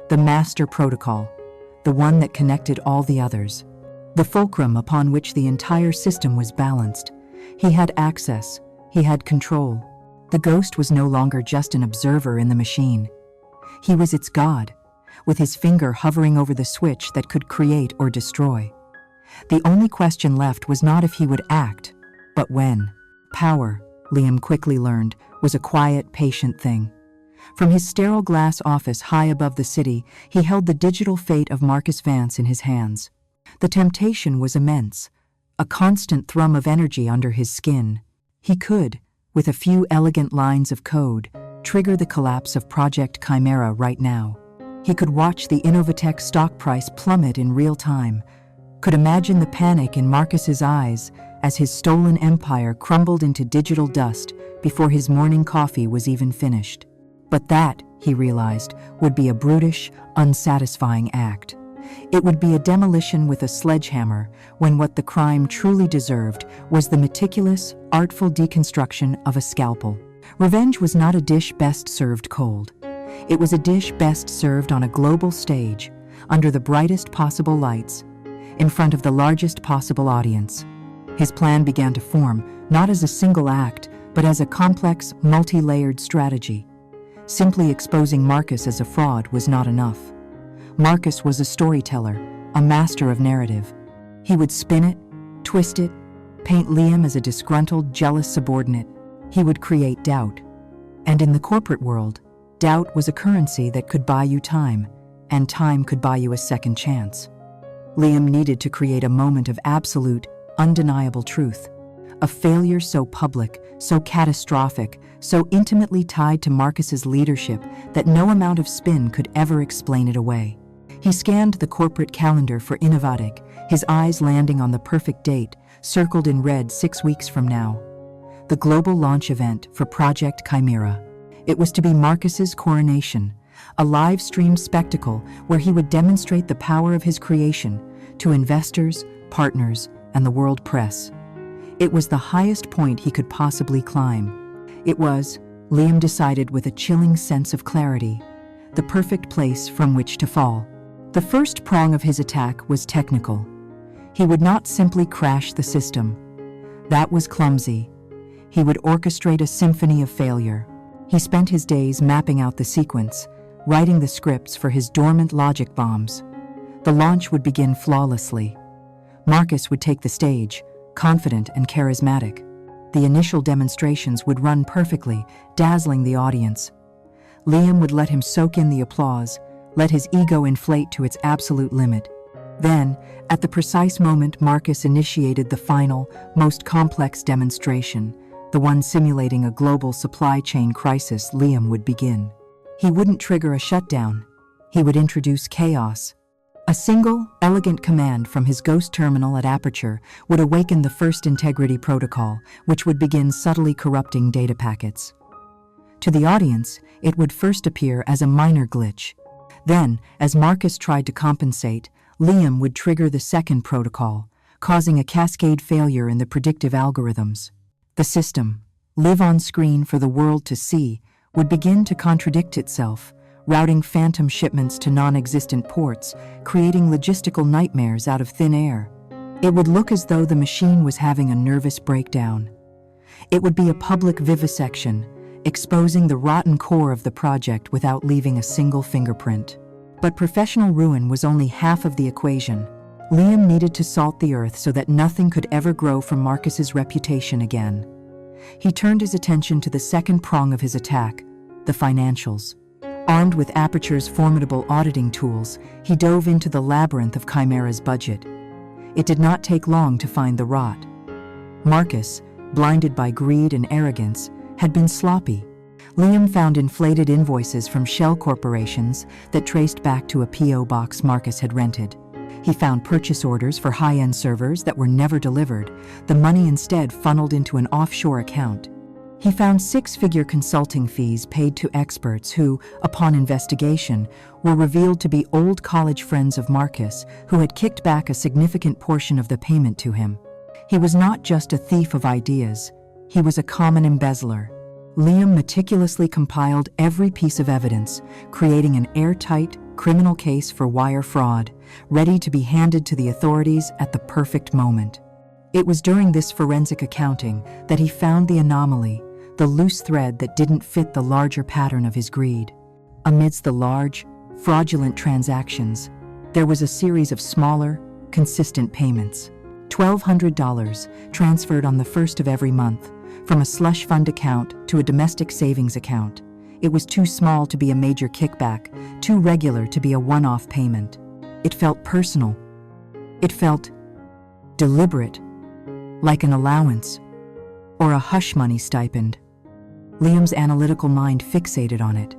The master protocol, the one that connected all the others. The fulcrum upon which the entire system was balanced. He had access. He had control. The ghost was no longer just an observer in the machine. He was its god, with his finger hovering over the switch that could create or destroy. The only question left was not if he would act, but when. Power, Liam quickly learned, was a quiet, patient thing. From his sterile glass office high above the city, he held the digital fate of Marcus Vance in his hands. The temptation was immense, a constant thrum of energy under his skin. He could, with a few elegant lines of code, trigger the collapse of Project Chimera right now. He could watch the Innovatech stock price plummet in real time, could imagine the panic in Marcus's eyes as his stolen empire crumbled into digital dust before his morning coffee was even finished. But that, he realized, would be a brutish, unsatisfying act. It would be a demolition with a sledgehammer when what the crime truly deserved was the meticulous, artful deconstruction of a scalpel. Revenge was not a dish best served cold. It was a dish best served on a global stage, under the brightest possible lights, in front of the largest possible audience. His plan began to form, not as a single act, but as a complex, multi-layered strategy. Simply exposing Marcus as a fraud was not enough. Marcus was a storyteller, a master of narrative. He would spin it, twist it, paint Liam as a disgruntled, jealous subordinate. He would create doubt. And in the corporate world, doubt was a currency that could buy you time, and time could buy you a second chance. Liam needed to create a moment of absolute, undeniable truth. A failure so public, so catastrophic, so intimately tied to Marcus's leadership that no amount of spin could ever explain it away. He scanned the corporate calendar for Innovatech, his eyes landing on the perfect date, circled in red 6 weeks from now. The global launch event for Project Chimera. It was to be Marcus's coronation, a live-streamed spectacle where he would demonstrate the power of his creation to investors, partners, and the world press. It was the highest point he could possibly climb. It was, Liam decided with a chilling sense of clarity, the perfect place from which to fall. The first prong of his attack was technical. He would not simply crash the system. That was clumsy. He would orchestrate a symphony of failure. He spent his days mapping out the sequence, writing the scripts for his dormant logic bombs. The launch would begin flawlessly. Marcus would take the stage, confident and charismatic. The initial demonstrations would run perfectly, dazzling the audience. Liam would let him soak in the applause, let his ego inflate to its absolute limit. Then, at the precise moment Marcus initiated the final, most complex demonstration, the one simulating a global supply chain crisis, Liam would begin. He wouldn't trigger a shutdown. He would introduce chaos. A single, elegant command from his ghost terminal at Aperture would awaken the first integrity protocol, which would begin subtly corrupting data packets. To the audience, it would first appear as a minor glitch. Then, as Marcus tried to compensate, Liam would trigger the second protocol, causing a cascade failure in the predictive algorithms. The system, live on screen for the world to see, would begin to contradict itself, routing phantom shipments to non-existent ports, creating logistical nightmares out of thin air. It would look as though the machine was having a nervous breakdown. It would be a public vivisection, exposing the rotten core of the project without leaving a single fingerprint. But professional ruin was only half of the equation. Liam needed to salt the earth so that nothing could ever grow from Marcus's reputation again. He turned his attention to the second prong of his attack, the financials. Armed with Aperture's formidable auditing tools, he dove into the labyrinth of Chimera's budget. It did not take long to find the rot. Marcus, blinded by greed and arrogance, had been sloppy. Liam found inflated invoices from shell corporations that traced back to a P.O. box Marcus had rented. He found purchase orders for high-end servers that were never delivered, the money instead funneled into an offshore account. He found six-figure consulting fees paid to experts who, upon investigation, were revealed to be old college friends of Marcus who had kicked back a significant portion of the payment to him. He was not just a thief of ideas, he was a common embezzler. Liam meticulously compiled every piece of evidence, creating an airtight, criminal case for wire fraud, ready to be handed to the authorities at the perfect moment. It was during this forensic accounting that he found the anomaly, the loose thread that didn't fit the larger pattern of his greed. Amidst the large, fraudulent transactions, there was a series of smaller, consistent payments. $1,200 transferred on the first of every month, from a slush fund account to a domestic savings account. It was too small to be a major kickback, too regular to be a one-off payment. It felt personal. It felt deliberate, like an allowance or a hush money stipend. Liam's analytical mind fixated on it.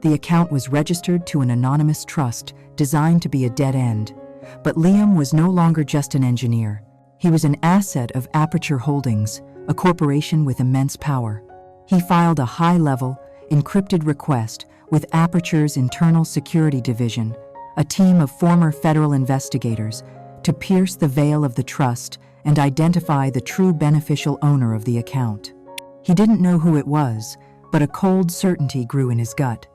The account was registered to an anonymous trust designed to be a dead end, but Liam was no longer just an engineer. He was an asset of Aperture Holdings, a corporation with immense power. He filed a high-level, encrypted request with Aperture's internal security division, a team of former federal investigators, to pierce the veil of the trust and identify the true beneficial owner of the account. He didn't know who it was, but a cold certainty grew in his gut.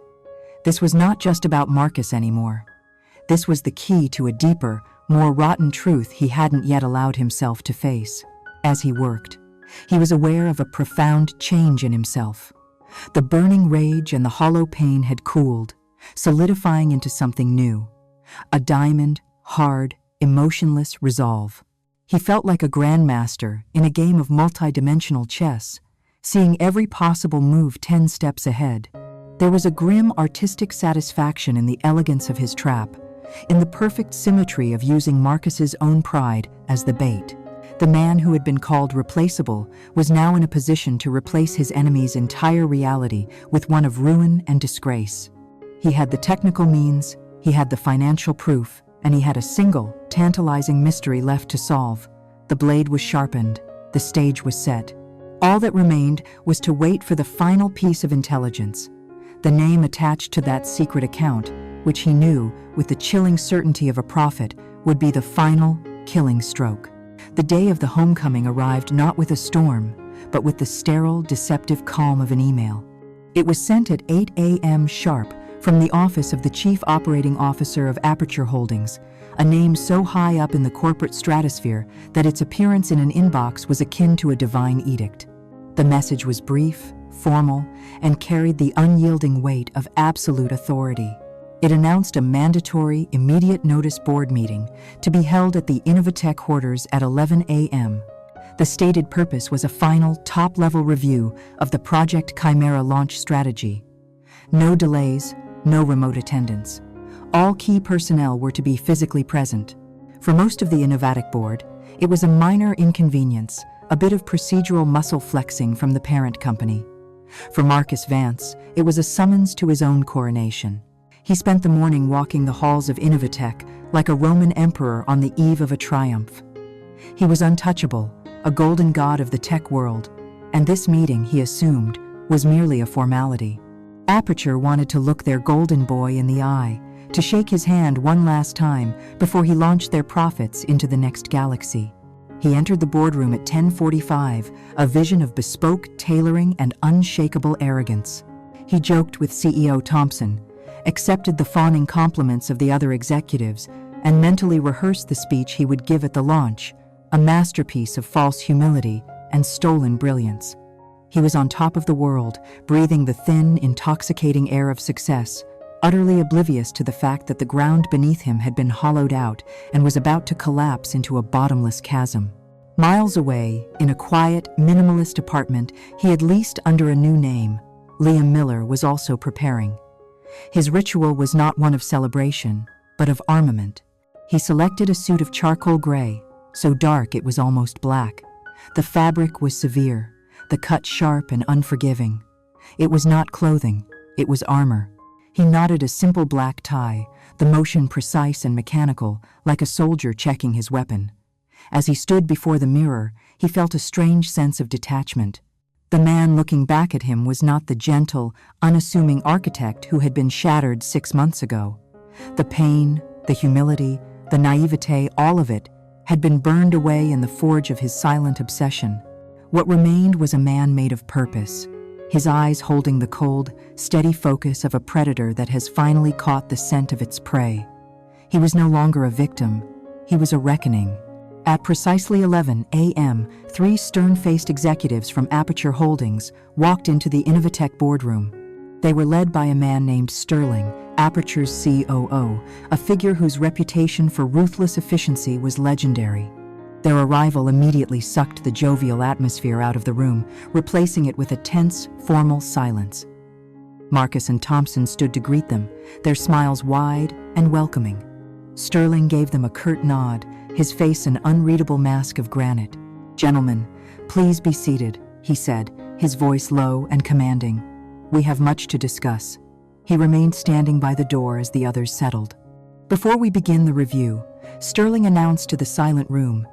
This was not just about Marcus anymore. This was the key to a deeper, more rotten truth he hadn't yet allowed himself to face. As he worked, he was aware of a profound change in himself. The burning rage and the hollow pain had cooled, solidifying into something new. A diamond, hard, emotionless resolve. He felt like a grandmaster in a game of multidimensional chess, seeing every possible move 10 steps ahead. There was a grim artistic satisfaction in the elegance of his trap, in the perfect symmetry of using Marcus's own pride as the bait. The man who had been called replaceable was now in a position to replace his enemy's entire reality with one of ruin and disgrace. He had the technical means, he had the financial proof, and he had a single, tantalizing mystery left to solve. The blade was sharpened, the stage was set. All that remained was to wait for the final piece of intelligence, the name attached to that secret account, which he knew, with the chilling certainty of a prophet, would be the final, killing stroke. The day of the homecoming arrived not with a storm, but with the sterile, deceptive calm of an email. It was sent at 8 a.m. sharp from the office of the Chief Operating Officer of Aperture Holdings, a name so high up in the corporate stratosphere that its appearance in an inbox was akin to a divine edict. The message was brief, formal, and carried the unyielding weight of absolute authority. It announced a mandatory, immediate notice board meeting to be held at the Innovatech quarters at 11 a.m. The stated purpose was a final, top-level review of the Project Chimera launch strategy. No delays, no remote attendance. All key personnel were to be physically present. For most of the Innovatech board, it was a minor inconvenience, a bit of procedural muscle flexing from the parent company. For Marcus Vance, it was a summons to his own coronation. He spent the morning walking the halls of Innovatech like a Roman emperor on the eve of a triumph. He was untouchable, a golden god of the tech world, and this meeting, he assumed, was merely a formality. Aperture wanted to look their golden boy in the eye, to shake his hand one last time before he launched their profits into the next galaxy. He entered the boardroom at 10:45, a vision of bespoke tailoring and unshakable arrogance. He joked with CEO Thompson, accepted the fawning compliments of the other executives, and mentally rehearsed the speech he would give at the launch, a masterpiece of false humility and stolen brilliance. He was on top of the world, breathing the thin, intoxicating air of success, utterly oblivious to the fact that the ground beneath him had been hollowed out and was about to collapse into a bottomless chasm. Miles away, in a quiet, minimalist apartment he had leased under a new name, Liam Miller was also preparing. His ritual was not one of celebration, but of armament. He selected a suit of charcoal gray, so dark it was almost black. The fabric was severe, the cut sharp and unforgiving. It was not clothing, it was armor. He knotted a simple black tie, the motion precise and mechanical, like a soldier checking his weapon. As he stood before the mirror, he felt a strange sense of detachment. The man looking back at him was not the gentle, unassuming architect who had been shattered 6 months ago. The pain, the humility, the naivete, all of it, had been burned away in the forge of his silent obsession. What remained was a man made of purpose, his eyes holding the cold, steady focus of a predator that has finally caught the scent of its prey. He was no longer a victim, he was a reckoning. At precisely 11 a.m., 3 stern-faced executives from Aperture Holdings walked into the Innovatech boardroom. They were led by a man named Sterling, Aperture's COO, a figure whose reputation for ruthless efficiency was legendary. Their arrival immediately sucked the jovial atmosphere out of the room, replacing it with a tense, formal silence. Marcus and Thompson stood to greet them, their smiles wide and welcoming. Sterling gave them a curt nod, his face an unreadable mask of granite. "Gentlemen, please be seated," he said, his voice low and commanding. "We have much to discuss." He remained standing by the door as the others settled. "Before we begin the review," Sterling announced to the silent room,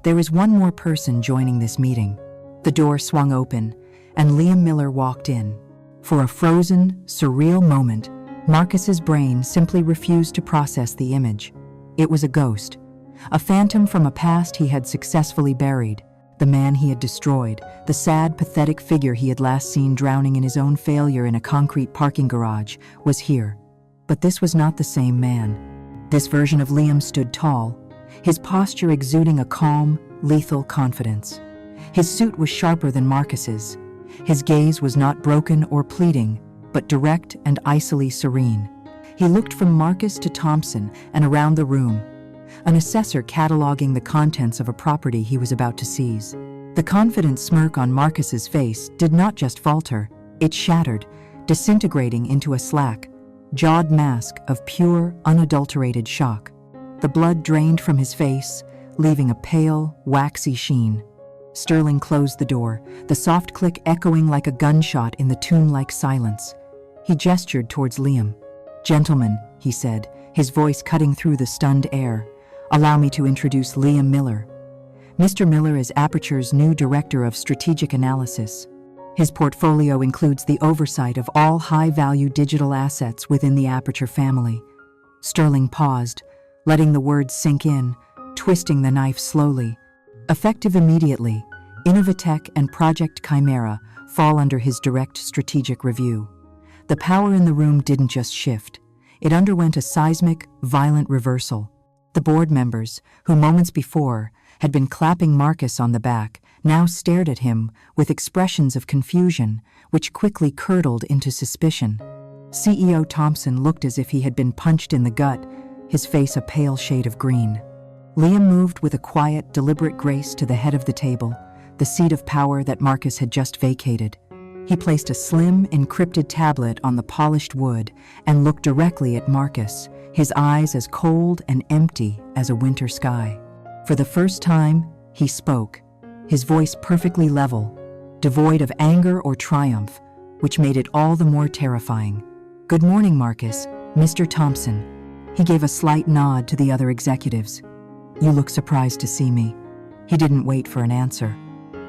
"there is one more person joining this meeting." The door swung open, and Liam Miller walked in. For a frozen, surreal moment, Marcus's brain simply refused to process the image. It was a ghost, a phantom from a past he had successfully buried. The man he had destroyed, the sad, pathetic figure he had last seen drowning in his own failure in a concrete parking garage, was here. But this was not the same man. This version of Liam stood tall, his posture exuding a calm, lethal confidence. His suit was sharper than Marcus's. His gaze was not broken or pleading, but direct and icily serene. He looked from Marcus to Thompson and around the room, an assessor cataloging the contents of a property he was about to seize. The confident smirk on Marcus's face did not just falter, it shattered, disintegrating into a slack, jawed mask of pure, unadulterated shock. The blood drained from his face, leaving a pale, waxy sheen. Sterling closed the door, the soft click echoing like a gunshot in the tomb-like silence. He gestured towards Liam. "Gentlemen," he said, his voice cutting through the stunned air, "allow me to introduce Liam Miller. Mr. Miller is Aperture's new Director of Strategic Analysis. His portfolio includes the oversight of all high-value digital assets within the Aperture family." Sterling paused, letting the words sink in, twisting the knife slowly. Effective immediately, Innovatech and Project Chimera fall under his direct strategic review. The power in the room didn't just shift. It underwent a seismic, violent reversal. The board members, who moments before had been clapping Marcus on the back, now stared at him with expressions of confusion, which quickly curdled into suspicion. CEO Thompson looked as if he had been punched in the gut, his face a pale shade of green. Liam moved with a quiet, deliberate grace to the head of the table, the seat of power that Marcus had just vacated. He placed a slim, encrypted tablet on the polished wood and looked directly at Marcus, his eyes as cold and empty as a winter sky. For the first time, he spoke, his voice perfectly level, devoid of anger or triumph, which made it all the more terrifying. "Good morning, Marcus, Mr. Thompson." He gave a slight nod to the other executives. "You look surprised to see me." He didn't wait for an answer.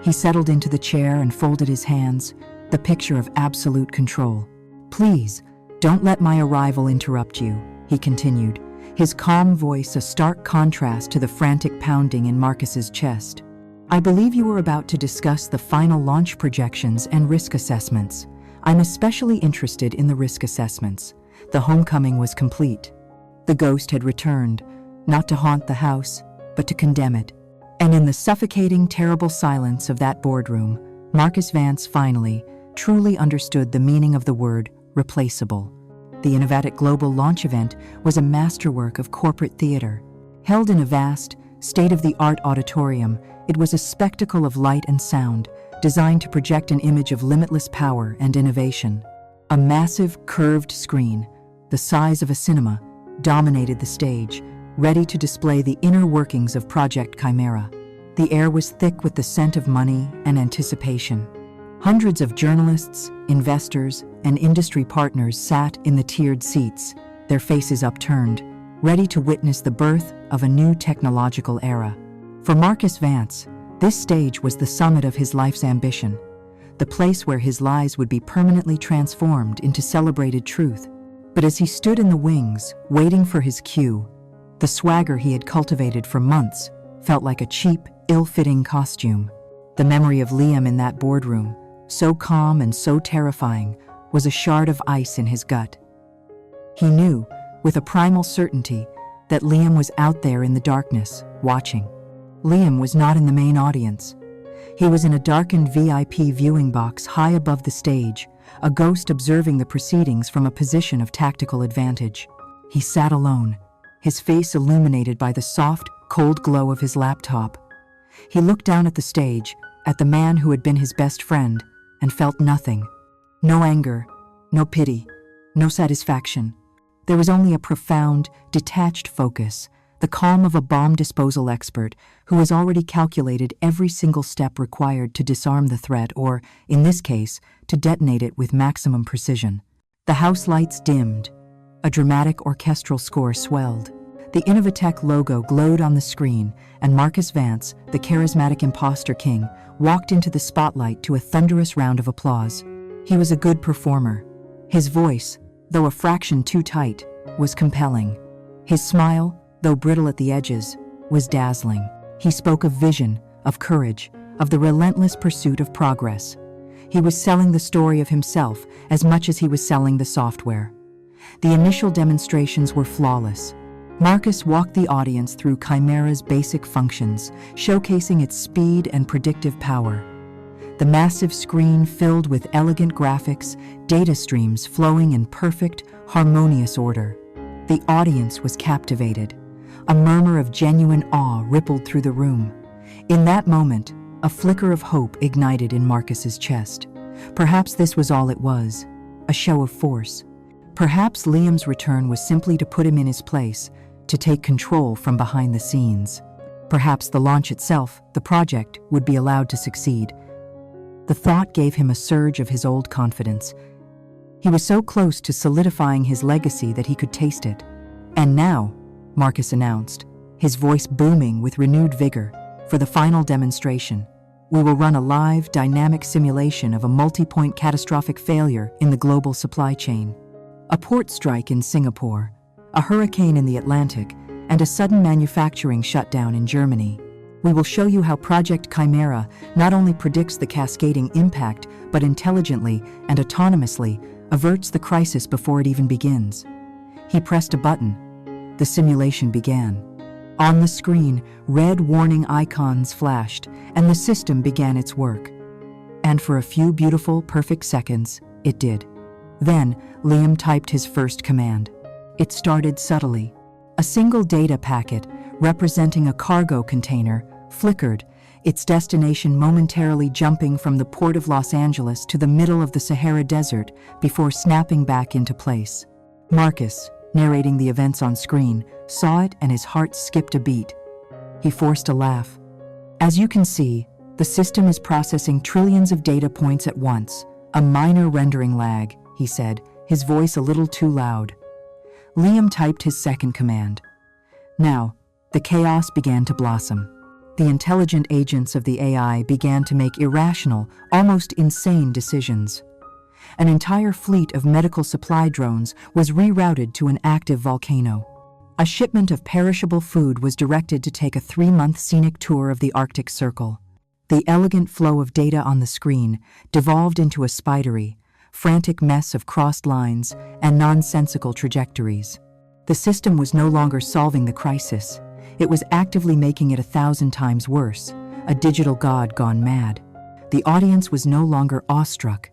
He settled into the chair and folded his hands, the picture of absolute control. "Please, don't let my arrival interrupt you," he continued, his calm voice a stark contrast to the frantic pounding in Marcus's chest. "I believe you were about to discuss the final launch projections and risk assessments. I'm especially interested in the risk assessments." The homecoming was complete. The ghost had returned, not to haunt the house, but to condemn it. And in the suffocating, terrible silence of that boardroom, Marcus Vance finally, truly understood the meaning of the word replaceable. The Innovatic Global launch event was a masterwork of corporate theater. Held in a vast, state-of-the-art auditorium, it was a spectacle of light and sound, designed to project an image of limitless power and innovation. A massive, curved screen, the size of a cinema, dominated the stage, ready to display the inner workings of Project Chimera. The air was thick with the scent of money and anticipation. Hundreds of journalists, investors, and industry partners sat in the tiered seats, their faces upturned, ready to witness the birth of a new technological era. For Marcus Vance, this stage was the summit of his life's ambition, the place where his lies would be permanently transformed into celebrated truth. But as he stood in the wings, waiting for his cue, the swagger he had cultivated for months felt like a cheap, ill-fitting costume. The memory of Liam in that boardroom, so calm and so terrifying, was a shard of ice in his gut. He knew, with a primal certainty, that Liam was out there in the darkness, watching. Liam was not in the main audience. He was in a darkened VIP viewing box high above the stage, a ghost observing the proceedings from a position of tactical advantage. He sat alone, his face illuminated by the soft, cold glow of his laptop. He looked down at the stage, at the man who had been his best friend, and felt nothing. No anger, no pity, no satisfaction. There was only a profound, detached focus, the calm of a bomb disposal expert who has already calculated every single step required to disarm the threat or, in this case, to detonate it with maximum precision. The house lights dimmed. A dramatic orchestral score swelled. The Innovatech logo glowed on the screen, and Marcus Vance, the charismatic imposter king, walked into the spotlight to a thunderous round of applause. He was a good performer. His voice, though a fraction too tight, was compelling. His smile, though brittle at the edges, was dazzling. He spoke of vision, of courage, of the relentless pursuit of progress. He was selling the story of himself as much as he was selling the software. The initial demonstrations were flawless. Marcus walked the audience through Chimera's basic functions, showcasing its speed and predictive power. The massive screen filled with elegant graphics, data streams flowing in perfect, harmonious order. The audience was captivated. A murmur of genuine awe rippled through the room. In that moment, a flicker of hope ignited in Marcus's chest. Perhaps this was all it was, a show of force. Perhaps Liam's return was simply to put him in his place, to take control from behind the scenes. Perhaps the launch itself, the project, would be allowed to succeed. The thought gave him a surge of his old confidence. He was so close to solidifying his legacy that he could taste it. "And now," Marcus announced, his voice booming with renewed vigor, "for the final demonstration, we will run a live, dynamic simulation of a multi-point catastrophic failure in the global supply chain. A port strike in Singapore, a hurricane in the Atlantic, and a sudden manufacturing shutdown in Germany. We will show you how Project Chimera not only predicts the cascading impact, but intelligently and autonomously averts the crisis before it even begins." He pressed a button. The simulation began. On the screen, red warning icons flashed, and the system began its work. And for a few beautiful, perfect seconds, it did. Then, Liam typed his first command. It started subtly. A single data packet, representing a cargo container, flickered, its destination momentarily jumping from the port of Los Angeles to the middle of the Sahara Desert before snapping back into place. Marcus, narrating the events on screen, saw it and his heart skipped a beat. He forced a laugh. "As you can see, the system is processing trillions of data points at once, a minor rendering lag," he said, his voice a little too loud. Liam typed his second command. Now, the chaos began to blossom. The intelligent agents of the AI began to make irrational, almost insane decisions. An entire fleet of medical supply drones was rerouted to an active volcano. A shipment of perishable food was directed to take a 3-month scenic tour of the Arctic Circle. The elegant flow of data on the screen devolved into a spidery, frantic mess of crossed lines and nonsensical trajectories. The system was no longer solving the crisis. It was actively making it 1,000 times worse, a digital god gone mad. The audience was no longer awestruck.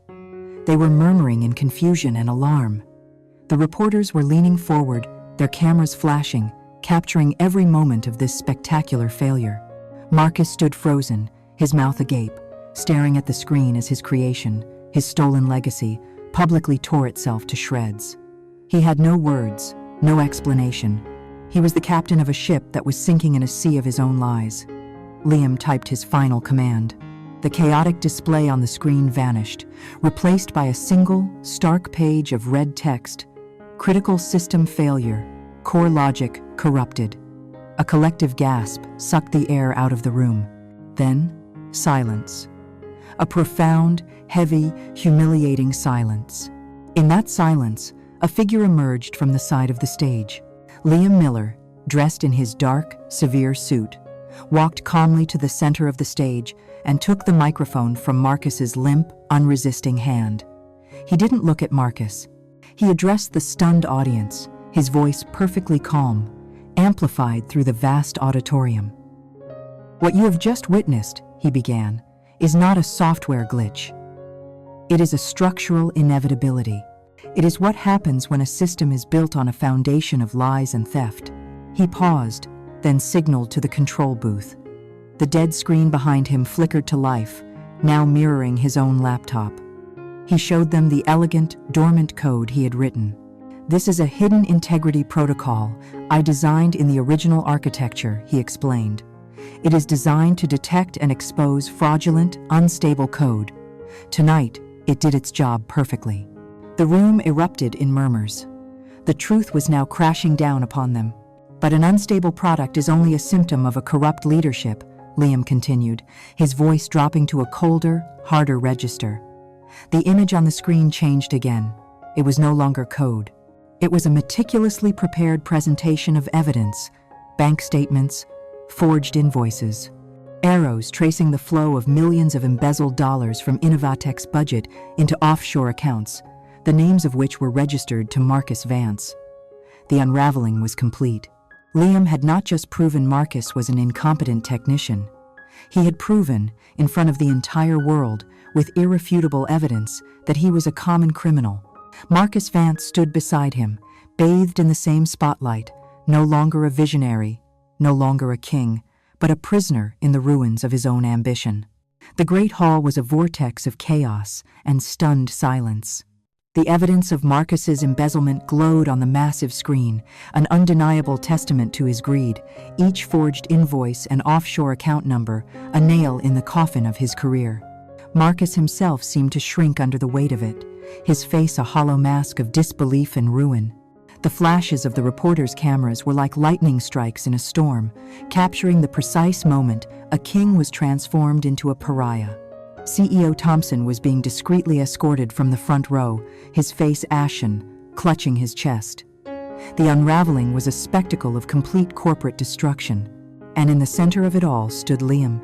They were murmuring in confusion and alarm. The reporters were leaning forward, their cameras flashing, capturing every moment of this spectacular failure. Marcus stood frozen, his mouth agape, staring at the screen as his creation, his stolen legacy, publicly tore itself to shreds. He had no words, no explanation. He was the captain of a ship that was sinking in a sea of his own lies. Liam typed his final command. The chaotic display on the screen vanished, replaced by a single, stark page of red text. Critical system failure. Core logic corrupted. A collective gasp sucked the air out of the room. Then, silence. A profound, heavy, humiliating silence. In that silence, a figure emerged from the side of the stage. Liam Miller, dressed in his dark, severe suit, walked calmly to the center of the stage and took the microphone from Marcus's limp, unresisting hand. He didn't look at Marcus. He addressed the stunned audience, his voice perfectly calm, amplified through the vast auditorium. "What you have just witnessed," he began, "is not a software glitch. It is a structural inevitability. It is what happens when a system is built on a foundation of lies and theft." He paused, then signaled to the control booth. The dead screen behind him flickered to life, now mirroring his own laptop. He showed them the elegant, dormant code he had written. "This is a hidden integrity protocol I designed in the original architecture," he explained. "It is designed to detect and expose fraudulent, unstable code. Tonight, it did its job perfectly." The room erupted in murmurs. The truth was now crashing down upon them. "But an unstable product is only a symptom of a corrupt leadership," Liam continued, his voice dropping to a colder, harder register. The image on the screen changed again. It was no longer code. It was a meticulously prepared presentation of evidence, bank statements, forged invoices, arrows tracing the flow of millions of embezzled dollars from Innovatech's budget into offshore accounts, the names of which were registered to Marcus Vance. The unraveling was complete. Liam had not just proven Marcus was an incompetent technician. He had proven, in front of the entire world, with irrefutable evidence, that he was a common criminal. Marcus Vance stood beside him, bathed in the same spotlight, no longer a visionary, no longer a king, but a prisoner in the ruins of his own ambition. The great hall was a vortex of chaos and stunned silence. The evidence of Marcus's embezzlement glowed on the massive screen, an undeniable testament to his greed, each forged invoice and offshore account number, a nail in the coffin of his career. Marcus himself seemed to shrink under the weight of it, his face a hollow mask of disbelief and ruin. The flashes of the reporters' cameras were like lightning strikes in a storm, capturing the precise moment a king was transformed into a pariah. CEO Thompson was being discreetly escorted from the front row, his face ashen, clutching his chest. The unraveling was a spectacle of complete corporate destruction, and in the center of it all stood Liam,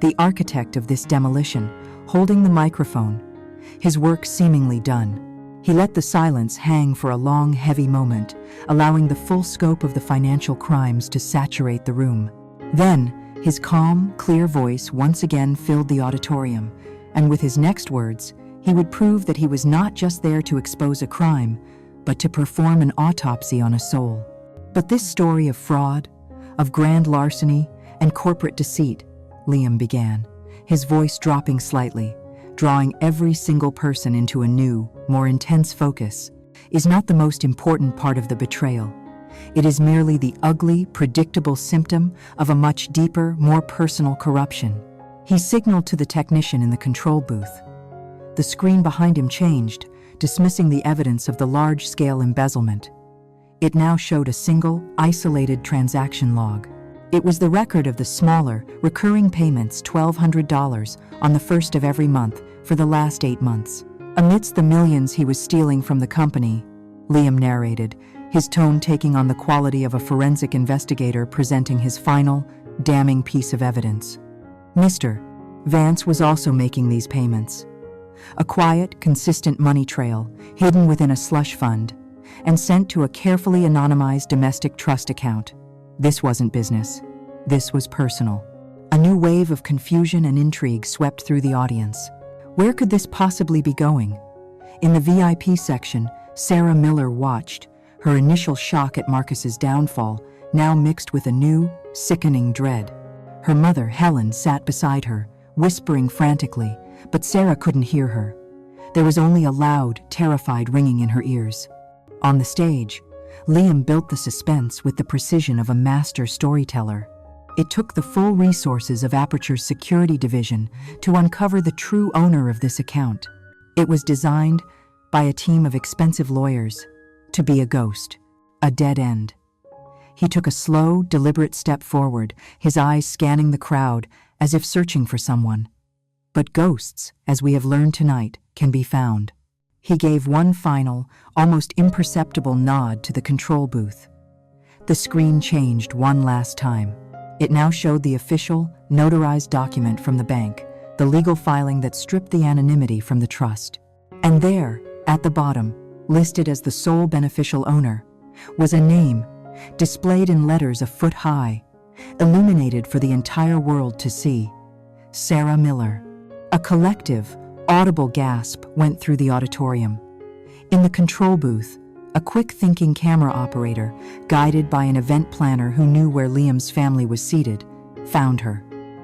the architect of this demolition, holding the microphone, his work seemingly done. He let the silence hang for a long, heavy moment, allowing the full scope of the financial crimes to saturate the room. Then, his calm, clear voice once again filled the auditorium, and with his next words, he would prove that he was not just there to expose a crime, but to perform an autopsy on a soul. "But this story of fraud, of grand larceny, and corporate deceit," Liam began, his voice dropping slightly, drawing every single person into a new, more intense focus, "is not the most important part of the betrayal. It is merely the ugly, predictable symptom of a much deeper, more personal corruption." He signaled to the technician in the control booth. The screen behind him changed, dismissing the evidence of the large-scale embezzlement. It now showed a single, isolated transaction log. It was the record of the smaller, recurring payments, $1,200 on the first of every month for the last 8 months. Amidst the millions he was stealing from the company, Liam narrated, his tone taking on the quality of a forensic investigator presenting his final, damning piece of evidence. Mr. Vance was also making these payments. A quiet, consistent money trail, hidden within a slush fund, and sent to a carefully anonymized domestic trust account. This wasn't business. This was personal. A new wave of confusion and intrigue swept through the audience. Where could this possibly be going? In the VIP section, Sarah Miller watched, her initial shock at Marcus's downfall now mixed with a new, sickening dread. Her mother, Helen, sat beside her, whispering frantically, but Sarah couldn't hear her. There was only a loud, terrified ringing in her ears. On the stage, Liam built the suspense with the precision of a master storyteller. It took the full resources of Aperture's security division to uncover the true owner of this account. It was designed by a team of expensive lawyers to be a ghost, a dead end. He took a slow, deliberate step forward, his eyes scanning the crowd as if searching for someone. But ghosts, as we have learned tonight, can be found. He gave one final, almost imperceptible nod to the control booth. The screen changed one last time. It now showed the official, notarized document from the bank, the legal filing that stripped the anonymity from the trust. And there, at the bottom, listed as the sole beneficial owner, was a name, displayed in letters a foot high, illuminated for the entire world to see. Sarah Miller. A collective, audible gasp went through the auditorium. In the control booth, a quick-thinking camera operator, guided by an event planner who knew where Liam's family was seated, found her.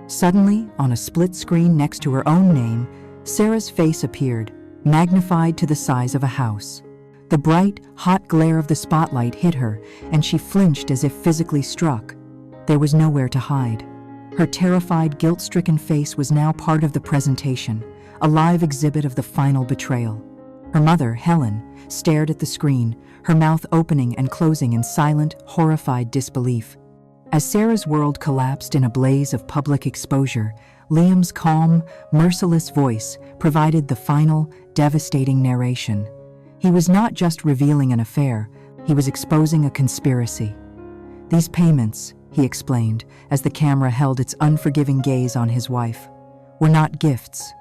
Suddenly, on a split screen next to her own name, Sarah's face appeared, magnified to the size of a house. The bright, hot glare of the spotlight hit her, and she flinched as if physically struck. There was nowhere to hide. Her terrified, guilt-stricken face was now part of the presentation, a live exhibit of the final betrayal. Her mother, Helen, stared at the screen, her mouth opening and closing in silent, horrified disbelief. As Sarah's world collapsed in a blaze of public exposure, Liam's calm, merciless voice provided the final, devastating narration. He was not just revealing an affair, he was exposing a conspiracy. These payments, he explained, as the camera held its unforgiving gaze on his wife, were not gifts.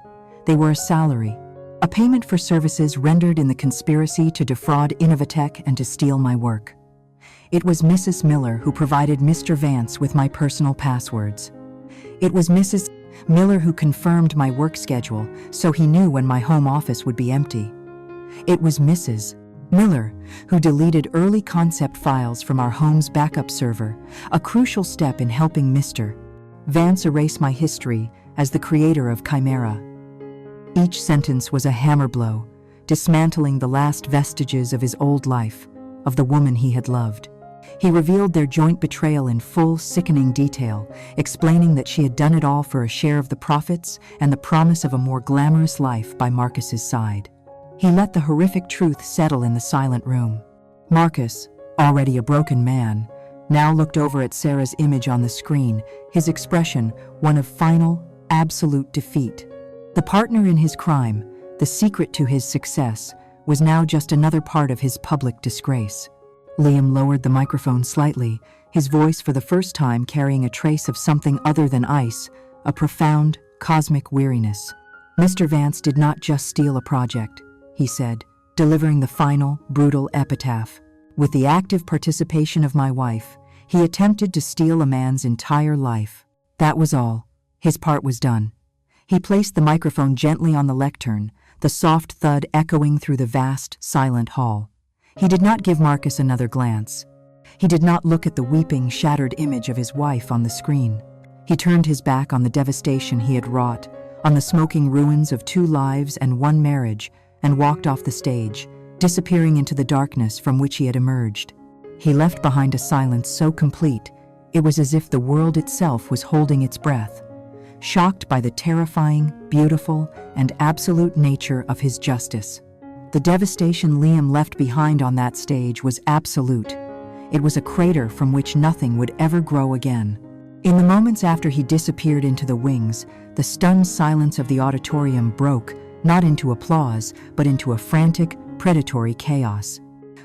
They were a salary, a payment for services rendered in the conspiracy to defraud Innovatech and to steal my work. It was Mrs. Miller who provided Mr. Vance with my personal passwords. It was Mrs. Miller who confirmed my work schedule so he knew when my home office would be empty. It was Mrs. Miller who deleted early concept files from our home's backup server, a crucial step in helping Mr. Vance erase my history as the creator of Chimera. Each sentence was a hammer blow, dismantling the last vestiges of his old life, of the woman he had loved. He revealed their joint betrayal in full, sickening detail, explaining that she had done it all for a share of the profits and the promise of a more glamorous life by Marcus's side. He let the horrific truth settle in the silent room. Marcus, already a broken man, now looked over at Sarah's image on the screen, his expression one of final, absolute defeat. The partner in his crime, the secret to his success, was now just another part of his public disgrace. Liam lowered the microphone slightly, his voice for the first time carrying a trace of something other than ice, a profound, cosmic weariness. Mr. Vance did not just steal a project, he said, delivering the final, brutal epitaph. With the active participation of my wife, he attempted to steal a man's entire life. That was all. His part was done. He placed the microphone gently on the lectern, the soft thud echoing through the vast, silent hall. He did not give Marcus another glance. He did not look at the weeping, shattered image of his wife on the screen. He turned his back on the devastation he had wrought, on the smoking ruins of 2 lives and 1 marriage, and walked off the stage, disappearing into the darkness from which he had emerged. He left behind a silence so complete, it was as if the world itself was holding its breath, shocked by the terrifying, beautiful, and absolute nature of his justice. The devastation Liam left behind on that stage was absolute. It was a crater from which nothing would ever grow again. In the moments after he disappeared into the wings, the stunned silence of the auditorium broke, not into applause, but into a frantic, predatory chaos.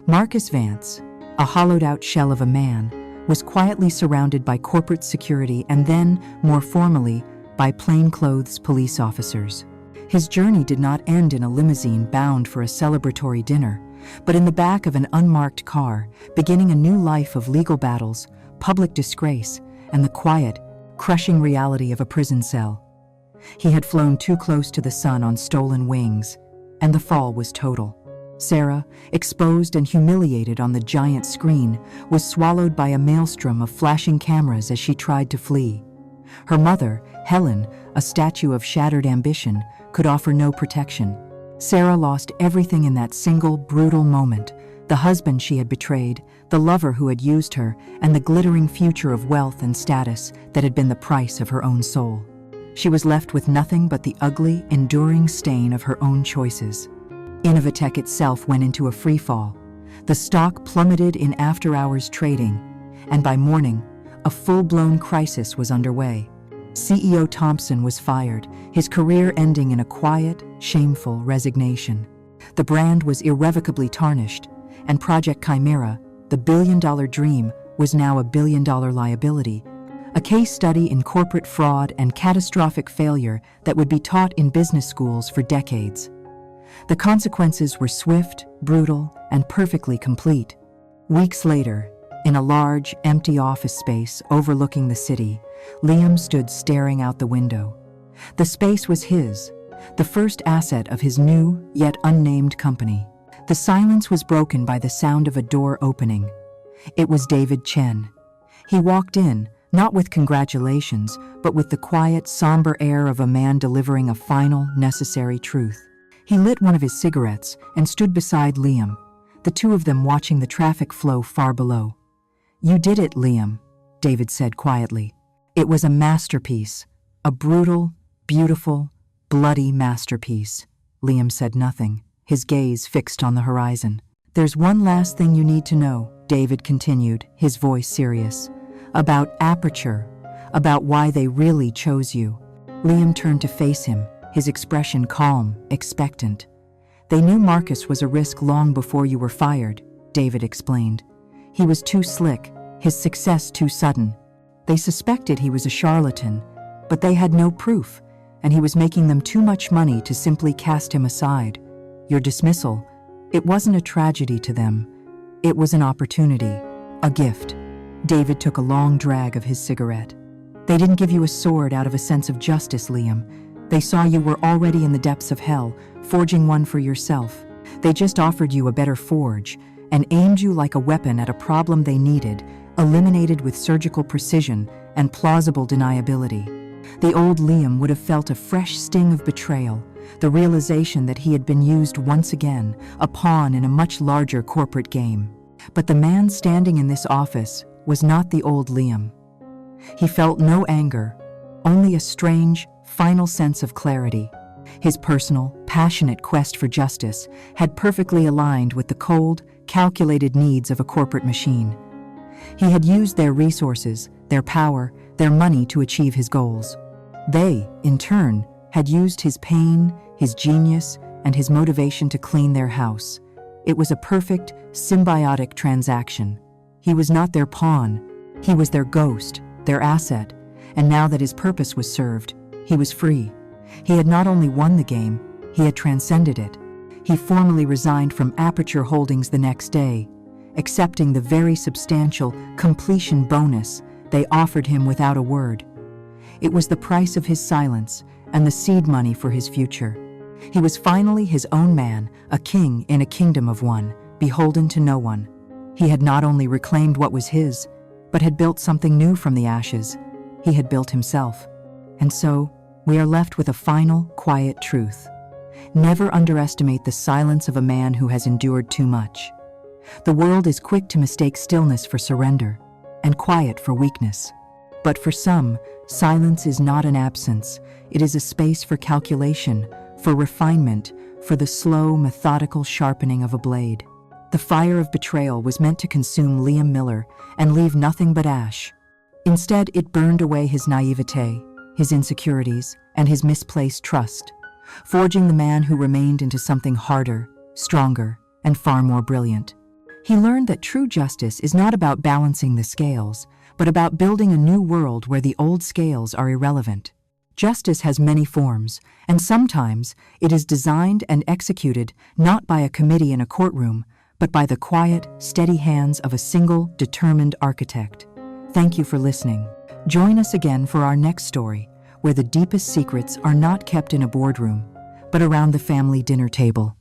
Marcus Vance, a hollowed-out shell of a man, was quietly surrounded by corporate security and then, more formally, by plainclothes police officers. His journey did not end in a limousine bound for a celebratory dinner, but in the back of an unmarked car, beginning a new life of legal battles, public disgrace, and the quiet, crushing reality of a prison cell. He had flown too close to the sun on stolen wings, and the fall was total. Sarah, exposed and humiliated on the giant screen, was swallowed by a maelstrom of flashing cameras as she tried to flee. Her mother, Helen, a statue of shattered ambition, could offer no protection. Sarah lost everything in that single, brutal moment: the husband she had betrayed, the lover who had used her, and the glittering future of wealth and status that had been the price of her own soul. She was left with nothing but the ugly, enduring stain of her own choices. Innovatech itself went into a freefall. The stock plummeted in after-hours trading, and by morning, a full-blown crisis was underway. CEO Thompson was fired, his career ending in a quiet, shameful resignation. The brand was irrevocably tarnished, and Project Chimera, the billion-dollar dream, was now a billion-dollar liability, a case study in corporate fraud and catastrophic failure that would be taught in business schools for decades. The consequences were swift, brutal, and perfectly complete. Weeks later, in a large, empty office space overlooking the city, Liam stood staring out the window. The space was his, the first asset of his new, yet unnamed company. The silence was broken by the sound of a door opening. It was David Chen. He walked in, not with congratulations, but with the quiet, somber air of a man delivering a final, necessary truth. He lit one of his cigarettes and stood beside Liam, the two of them watching the traffic flow far below. "You did it, Liam," David said quietly. "It was a masterpiece, a brutal, beautiful, bloody masterpiece." Liam said nothing, his gaze fixed on the horizon. "There's one last thing you need to know," David continued, his voice serious. "About Aperture, about why they really chose you." Liam turned to face him, his expression calm, expectant. "They knew Marcus was a risk long before you were fired," David explained. "He was too slick, his success too sudden. They suspected he was a charlatan, but they had no proof, and he was making them too much money to simply cast him aside. Your dismissal, it wasn't a tragedy to them. It was an opportunity, a gift." David took a long drag of his cigarette. "They didn't give you a sword out of a sense of justice, Liam. They saw you were already in the depths of hell, forging one for yourself. They just offered you a better forge and aimed you like a weapon at a problem they needed, eliminated with surgical precision and plausible deniability." The old Liam would have felt a fresh sting of betrayal, the realization that he had been used once again, a pawn in a much larger corporate game. But the man standing in this office was not the old Liam. He felt no anger, only a strange, final sense of clarity. His personal, passionate quest for justice had perfectly aligned with the cold, calculated needs of a corporate machine. He had used their resources, their power, their money to achieve his goals. They, in turn, had used his pain, his genius, and his motivation to clean their house. It was a perfect, symbiotic transaction. He was not their pawn. He was their ghost, their asset, and now that his purpose was served, he was free. He had not only won the game, he had transcended it. He formally resigned from Aperture Holdings the next day, accepting the very substantial completion bonus they offered him without a word. It was the price of his silence and the seed money for his future. He was finally his own man, a king in a kingdom of one, beholden to no one. He had not only reclaimed what was his, but had built something new from the ashes. He had built himself. And so, we are left with a final, quiet truth. Never underestimate the silence of a man who has endured too much. The world is quick to mistake stillness for surrender, and quiet for weakness. But for some, silence is not an absence. It is a space for calculation, for refinement, for the slow, methodical sharpening of a blade. The fire of betrayal was meant to consume Liam Miller and leave nothing but ash. Instead, it burned away his naivete, his insecurities, and his misplaced trust, forging the man who remained into something harder, stronger, and far more brilliant. He learned that true justice is not about balancing the scales, but about building a new world where the old scales are irrelevant. Justice has many forms, and sometimes it is designed and executed not by a committee in a courtroom, but by the quiet, steady hands of a single, determined architect. Thank you for listening. Join us again for our next story, where the deepest secrets are not kept in a boardroom, but around the family dinner table.